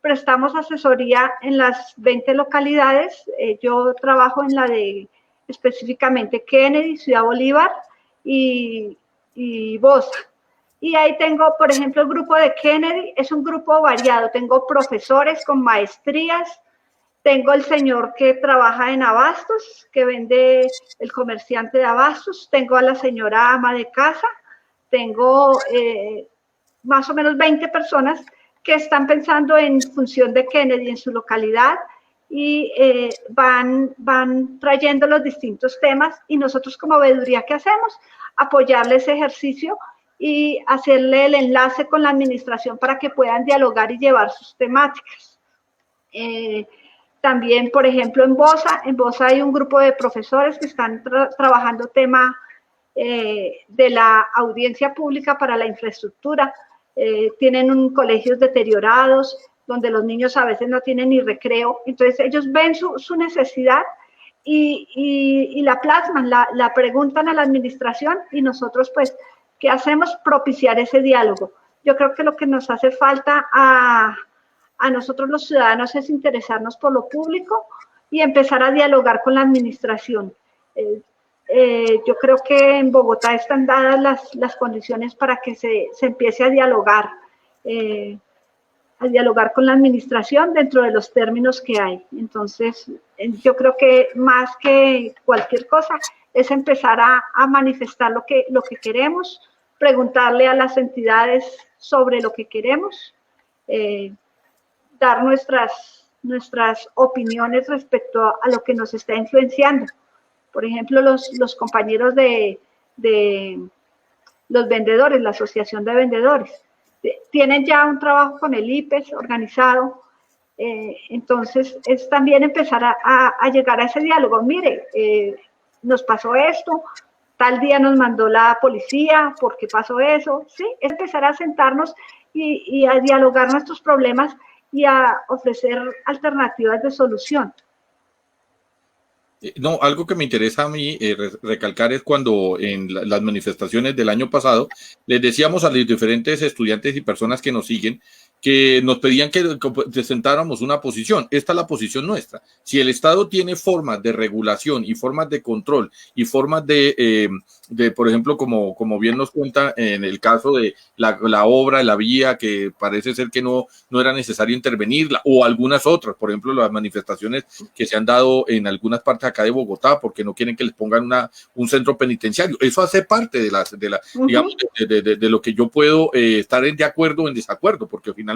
prestamos asesoría en las 20 localidades. Yo trabajo en la de específicamente Kennedy, Ciudad Bolívar y Bosa. Y ahí tengo, por ejemplo, el grupo de Kennedy, es un grupo variado. Tengo profesores con maestrías. Tengo el señor que trabaja en abastos, que vende el comerciante de abastos. Tengo a la señora ama de casa. Tengo más o menos 20 personas que están pensando en función de Kennedy en su localidad y van trayendo los distintos temas. Y nosotros como veeduría, ¿qué hacemos? Apoyarle ese ejercicio y hacerle el enlace con la administración para que puedan dialogar y llevar sus temáticas. También, por ejemplo, en Bosa hay un grupo de profesores que están trabajando tema de la audiencia pública para la infraestructura. Tienen colegios deteriorados, donde los niños a veces no tienen ni recreo. Entonces, ellos ven su necesidad y la plasman, la preguntan a la administración y nosotros, pues, ¿qué hacemos? Propiciar ese diálogo. Yo creo que lo que nos hace falta a nosotros los ciudadanos es interesarnos por lo público y empezar a dialogar con la administración. Yo creo que en Bogotá están dadas las condiciones para que se empiece a dialogar con la administración dentro de los términos que hay. Entonces, yo creo que más que cualquier cosa es empezar a manifestar lo que queremos, preguntarle a las entidades sobre lo que queremos, dar nuestras nuestras opiniones respecto a lo que nos está influenciando. Por ejemplo, los compañeros de los vendedores, la Asociación de Vendedores, tienen ya un trabajo con el IPES organizado. Entonces, es también empezar a llegar a ese diálogo. Mire, nos pasó esto, tal día nos mandó la policía, ¿por qué pasó eso? Sí, es empezar a sentarnos y a dialogar nuestros problemas y a ofrecer alternativas de solución. No, algo que me interesa a mí recalcar es cuando en las manifestaciones del año pasado les decíamos a los diferentes estudiantes y personas que nos siguen que nos pedían que presentáramos una posición. Esta es la posición nuestra. Si el Estado tiene formas de regulación y formas de control y formas de por ejemplo, como bien nos cuenta en el caso de la obra, la vía, que parece ser que no era necesario intervenirla, o algunas otras, por ejemplo, las manifestaciones que se han dado en algunas partes acá de Bogotá porque no quieren que les pongan un centro penitenciario. Eso hace parte digamos, de lo que yo puedo estar de acuerdo o en desacuerdo, porque finalmente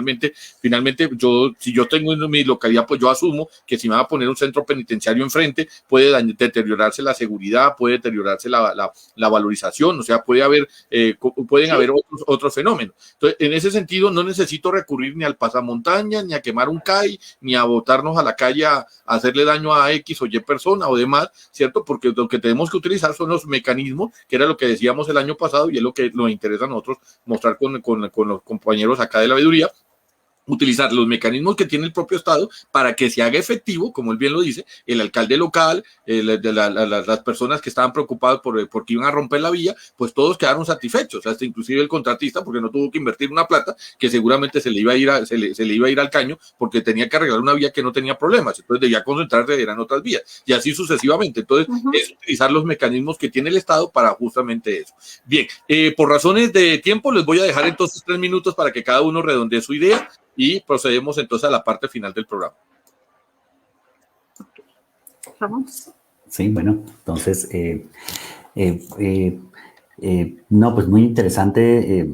si yo tengo en mi localidad, pues yo asumo que si me va a poner un centro penitenciario enfrente, puede deteriorarse la seguridad, puede deteriorarse la valorización, o sea, pueden haber otros fenómenos. Entonces, en ese sentido, no necesito recurrir ni al pasamontaña, ni a quemar un CAI, ni a botarnos a la calle a hacerle daño a X o Y persona o demás, ¿cierto? Porque lo que tenemos que utilizar son los mecanismos, que era lo que decíamos el año pasado y es lo que nos interesa a nosotros mostrar con los compañeros acá de la veeduría, utilizar los mecanismos que tiene el propio Estado para que se haga efectivo, como él bien lo dice, el alcalde local, las personas que estaban preocupadas porque iban a romper la vía, pues todos quedaron satisfechos, hasta inclusive el contratista, porque no tuvo que invertir una plata que seguramente se le iba a ir al caño, porque tenía que arreglar una vía que no tenía problemas, entonces debía concentrarse en otras vías, y así sucesivamente. Entonces, es utilizar los mecanismos que tiene el Estado para justamente eso. Bien, por razones de tiempo, les voy a dejar entonces 3 minutos para que cada uno redondee su idea, y procedemos entonces a la parte final del programa. Sí, bueno, entonces, no, pues muy interesante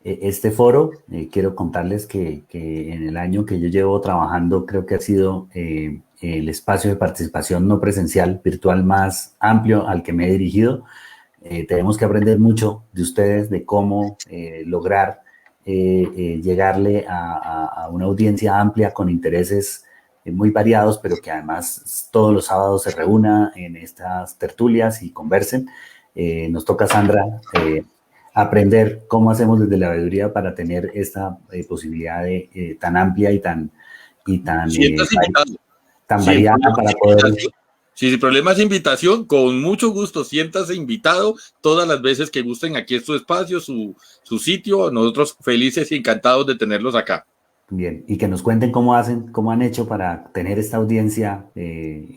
este foro. Quiero contarles que en el año que yo llevo trabajando, creo que ha sido el espacio de participación no presencial virtual más amplio al que me he dirigido. Tenemos que aprender mucho de ustedes, de cómo lograr llegarle a una audiencia amplia con intereses muy variados, pero que además todos los sábados se reúna en estas tertulias y conversen. Nos toca, Sandra, aprender cómo hacemos desde la veeduría para tener esta posibilidad tan amplia y tan variada para poder... Si el problema es invitación, con mucho gusto, siéntase invitado todas las veces que gusten. Aquí es su espacio, su sitio. Nosotros felices y encantados de tenerlos acá. Bien, y que nos cuenten cómo han hecho para tener esta audiencia,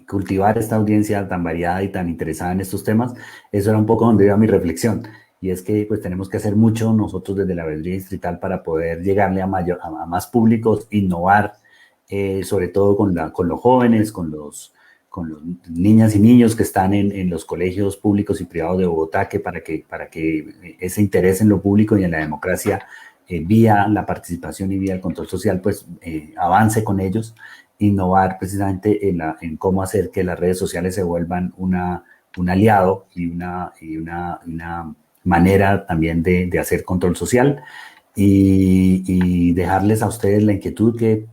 cultivar esta audiencia tan variada y tan interesada en estos temas. Eso era un poco donde iba mi reflexión. Y es que pues tenemos que hacer mucho nosotros desde la veeduría distrital para poder llegarle a más públicos, innovar, sobre todo con los jóvenes, con los niñas y niños que están en los colegios públicos y privados de Bogotá, para que ese interés en lo público y en la democracia vía la participación y vía el control social, pues avance con ellos, innovar precisamente en cómo hacer que las redes sociales se vuelvan un aliado y una manera también de hacer control social, y dejarles a ustedes la inquietud que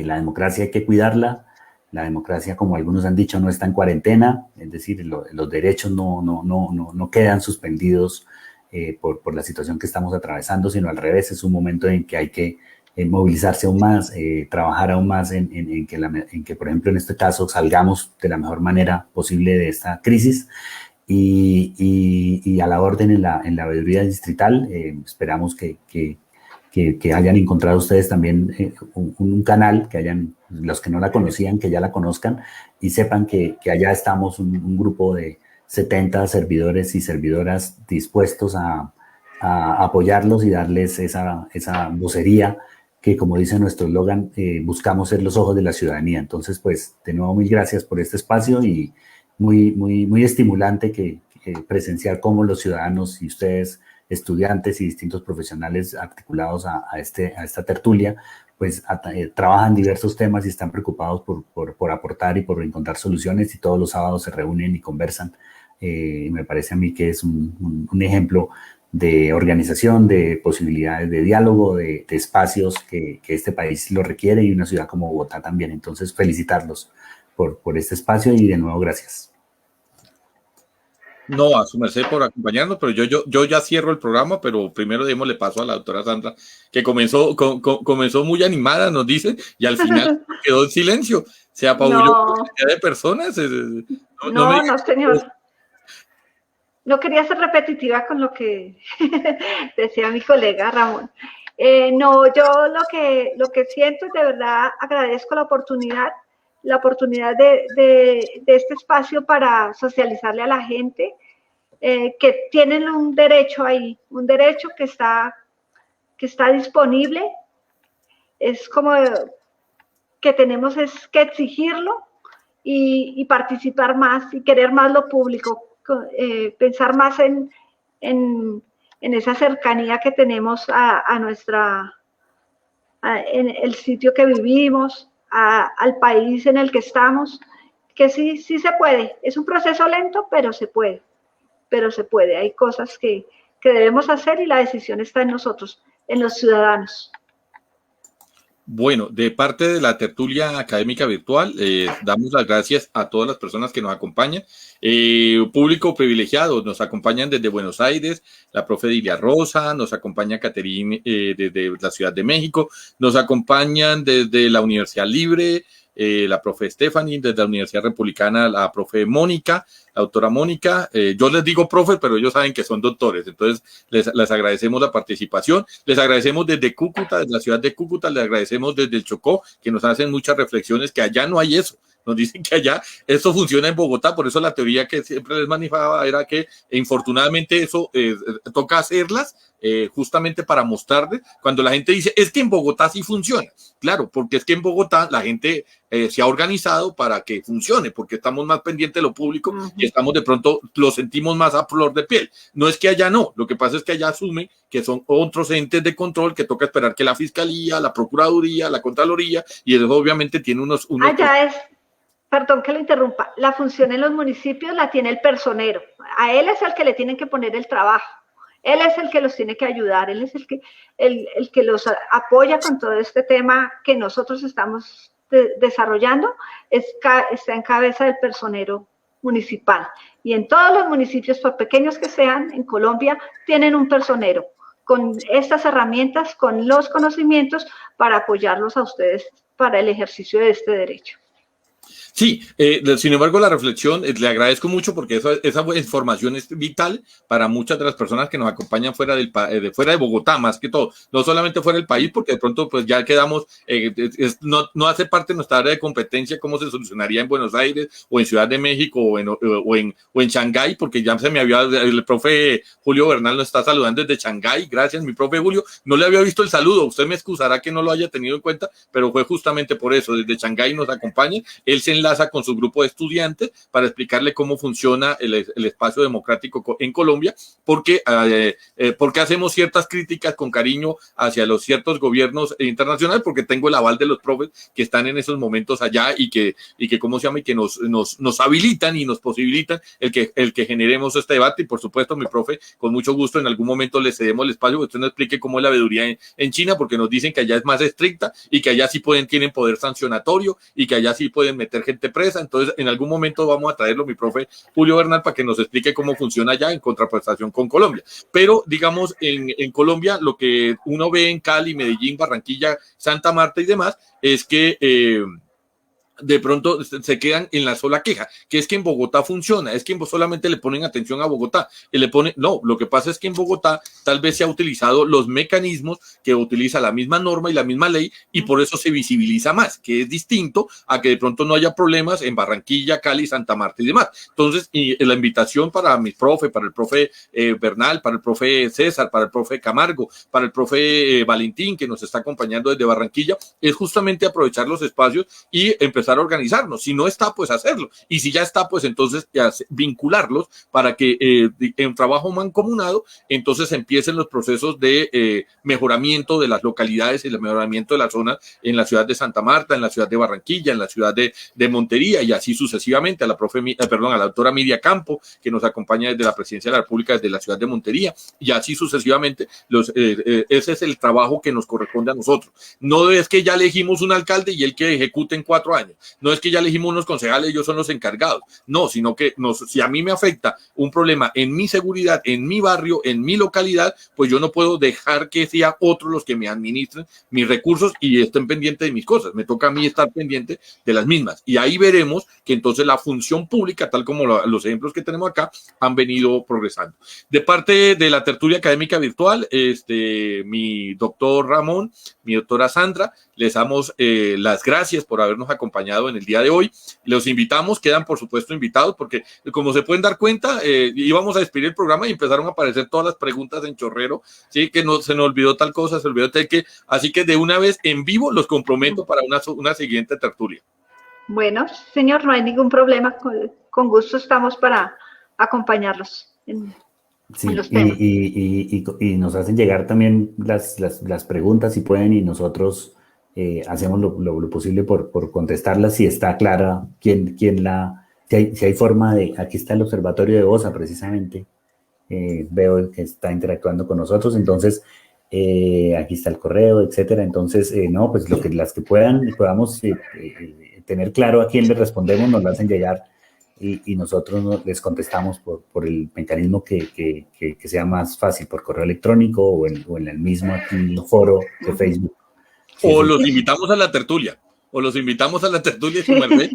la democracia hay que cuidarla. La democracia, como algunos han dicho, no está en cuarentena, es decir, los derechos no quedan suspendidos por la situación que estamos atravesando, sino al revés, es un momento en que hay que movilizarse aún más, trabajar aún más en que, por ejemplo, en este caso, salgamos de la mejor manera posible de esta crisis, y a la orden en la veeduría distrital. Esperamos que hayan encontrado ustedes también un canal, los que no la conocían, que ya la conozcan y sepan que allá estamos un grupo de 70 servidores y servidoras dispuestos a apoyarlos y darles esa vocería que, como dice nuestro eslogan, buscamos ser los ojos de la ciudadanía. Entonces, pues, de nuevo, muy gracias por este espacio, y muy estimulante que presenciar cómo los ciudadanos y ustedes estudiantes y distintos profesionales articulados a esta tertulia, pues trabajan diversos temas y están preocupados por aportar y por encontrar soluciones, y todos los sábados se reúnen y conversan. Me parece a mí que es un ejemplo de organización, de posibilidades de diálogo, de espacios que este país lo requiere, y una ciudad como Bogotá también. Entonces, felicitarlos por este espacio y de nuevo gracias. No, a su merced por acompañarnos, pero yo ya cierro el programa, pero primero démosle paso a la doctora Sandra, que comenzó muy animada, nos dice, y al final quedó en silencio. Se apabulló con cantidad de personas. No, señor. No quería ser repetitiva con lo que decía mi colega Ramón. No, yo lo que siento, de verdad agradezco la oportunidad de este espacio para socializarle a la gente que tienen un derecho ahí, un derecho que está disponible. Es como que tenemos que exigirlo y participar más y querer más lo público, pensar más en esa cercanía que tenemos en el sitio que vivimos, al país en el que estamos, que sí se puede. Es un proceso lento, pero se puede. Hay cosas que debemos hacer y la decisión está en nosotros, en los ciudadanos. Bueno, de parte de la tertulia académica virtual, damos las gracias a todas las personas que nos acompañan. Público privilegiado, nos acompañan desde Buenos Aires, la profe Dilia Rosa, nos acompaña Caterine desde la Ciudad de México, nos acompañan desde la Universidad Libre, la profe Stephanie, desde la Universidad Republicana, la profe Mónica, la doctora Mónica. Yo les digo profe, pero ellos saben que son doctores, entonces les agradecemos la participación, les agradecemos desde Cúcuta, desde la ciudad de Cúcuta, les agradecemos desde el Chocó, que nos hacen muchas reflexiones, que allá no hay eso. Nos dicen que allá esto funciona en Bogotá, por eso la teoría que siempre les manifestaba era que infortunadamente eso toca hacerlas justamente para mostrarles. Cuando la gente dice, es que en Bogotá sí funciona. Claro, porque es que en Bogotá la gente se ha organizado para que funcione, porque estamos más pendientes de lo público y estamos de pronto, lo sentimos más a flor de piel. No es que allá no, lo que pasa es que allá asume que son otros entes de control que toca esperar que la Fiscalía, la Procuraduría, la Contraloría, y eso obviamente tiene unos allá es. Perdón que lo interrumpa, la función en los municipios la tiene el personero, a él es el que le tienen que poner el trabajo, él es el que los tiene que ayudar, él es el que los apoya con todo este tema que nosotros estamos desarrollando, está en cabeza del personero municipal. Y en todos los municipios, por pequeños que sean, en Colombia, tienen un personero con estas herramientas, con los conocimientos para apoyarlos a ustedes para el ejercicio de este derecho. Sí, sin embargo, la reflexión, le agradezco mucho porque esa información es vital para muchas de las personas que nos acompañan fuera de Bogotá, más que todo, no solamente fuera del país, porque de pronto pues ya quedamos, no hace parte de nuestra área de competencia cómo se solucionaría en Buenos Aires o en Ciudad de México o en Shanghái, porque ya el profe Julio Bernal nos está saludando desde Shanghái. Gracias, mi profe Julio, no le había visto el saludo, usted me excusará que no lo haya tenido en cuenta, pero fue justamente por eso, desde Shanghái nos acompaña, él se enlaza con su grupo de estudiantes para explicarle cómo funciona el espacio democrático en Colombia, porque hacemos ciertas críticas con cariño hacia los ciertos gobiernos internacionales, porque tengo el aval de los profes que están en esos momentos allá y que ¿cómo se llama? Y que nos habilitan y nos posibilitan el que generemos este debate. Y por supuesto, mi profe, con mucho gusto en algún momento le cedemos el espacio que usted nos explique cómo es la veeduría en China, porque nos dicen que allá es más estricta y que allá sí tienen poder sancionatorio y que allá sí pueden meter gente presa. Entonces, en algún momento vamos a traerlo, mi profe Julio Bernal, para que nos explique cómo funciona allá en contraprestación con Colombia. Pero, digamos, en Colombia, lo que uno ve en Cali, Medellín, Barranquilla, Santa Marta y demás, es que de pronto se quedan en la sola queja, que es que en Bogotá funciona, es que solamente le ponen atención a Bogotá, no, lo que pasa es que en Bogotá tal vez se ha utilizado los mecanismos que utiliza la misma norma y la misma ley, y por eso se visibiliza más, que es distinto a que de pronto no haya problemas en Barranquilla, Cali, Santa Marta y demás. Entonces, y la invitación para mi profe, para el profe Bernal, para el profe César, para el profe Camargo, para el profe Valentín, que nos está acompañando desde Barranquilla, es justamente aprovechar los espacios y empezar empezar a organizarnos. Si no está, pues hacerlo. Y si ya está, pues entonces vincularlos para que en trabajo mancomunado, entonces empiecen los procesos de mejoramiento de las localidades y el mejoramiento de las zonas en la ciudad de Santa Marta, en la ciudad de Barranquilla, en la ciudad de Montería y así sucesivamente. A la a la doctora Miria Campo, que nos acompaña desde la Presidencia de la República, desde la ciudad de Montería, y así sucesivamente. Ese es el trabajo que nos corresponde a nosotros. No es que ya elegimos un alcalde y el que ejecute en 4 años. No es que ya elegimos unos concejales y ellos son los encargados. No, sino que si a mí me afecta un problema en mi seguridad, en mi barrio, en mi localidad, pues yo no puedo dejar que sean otros los que me administren mis recursos y estén pendientes de mis cosas. Me toca a mí estar pendiente de las mismas. Y ahí veremos que entonces la función pública, tal como los ejemplos que tenemos acá, han venido progresando. De parte de la tertulia académica virtual, mi doctor Ramón, mi doctora Sandra, les damos las gracias por habernos acompañado en el día de hoy. Los invitamos, quedan por supuesto invitados, porque como se pueden dar cuenta, íbamos a despedir el programa y empezaron a aparecer todas las preguntas en chorrero, ¿sí? Que no se nos olvidó tal cosa, se olvidó tal que, así que de una vez en vivo los comprometo para una siguiente tertulia. Bueno, señor, no hay ningún problema, con gusto estamos para acompañarlos en los temas. Y nos hacen llegar también las preguntas si pueden y nosotros hacemos lo posible por contestarlas si está clara si hay forma de, aquí está el observatorio de OSA precisamente, veo que está interactuando con nosotros, entonces aquí está el correo, etcétera, entonces no, pues las que podamos tener claro a quién le respondemos, nos lo hacen llegar y nosotros les contestamos por el mecanismo que sea más fácil, por correo electrónico o en el mismo aquí foro de Facebook. O los invitamos a la tertulia. Y su merced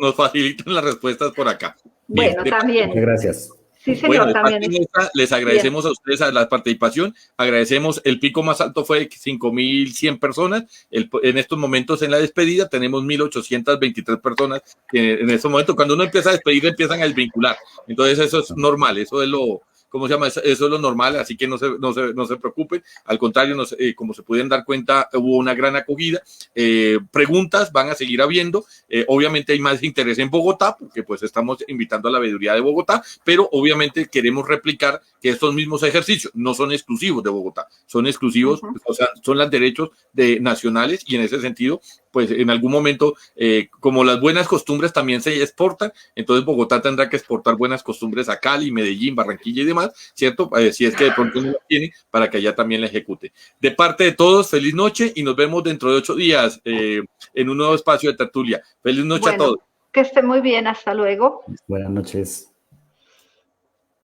nos facilitan las respuestas por acá. Bueno, bien, también. Muchas gracias. Sí, señor, también. Les agradecemos a ustedes a la participación. Agradecemos, el pico más alto fue de 5.100 personas. En estos momentos en la despedida tenemos 1.823 personas. En estos momentos, cuando uno empieza a despedir, empiezan a desvincular. Entonces eso es normal, eso es lo... ¿Cómo se llama? Eso es lo normal, así que no se preocupen. Al contrario, como se pueden dar cuenta, hubo una gran acogida. Preguntas van a seguir habiendo. Obviamente hay más interés en Bogotá, porque pues estamos invitando a la veeduría de Bogotá, pero obviamente queremos replicar que estos mismos ejercicios no son exclusivos de Bogotá, son exclusivos, o sea, son los derechos nacionales y en ese sentido, pues en algún momento, como las buenas costumbres también se exportan, entonces Bogotá tendrá que exportar buenas costumbres a Cali, Medellín, Barranquilla y demás, ¿cierto? Si es que de pronto no la tiene, para que allá también la ejecute. De parte de todos, feliz noche y nos vemos dentro de 8 días en un nuevo espacio de tertulia. Feliz noche a todos. Que esté muy bien, hasta luego. Buenas noches.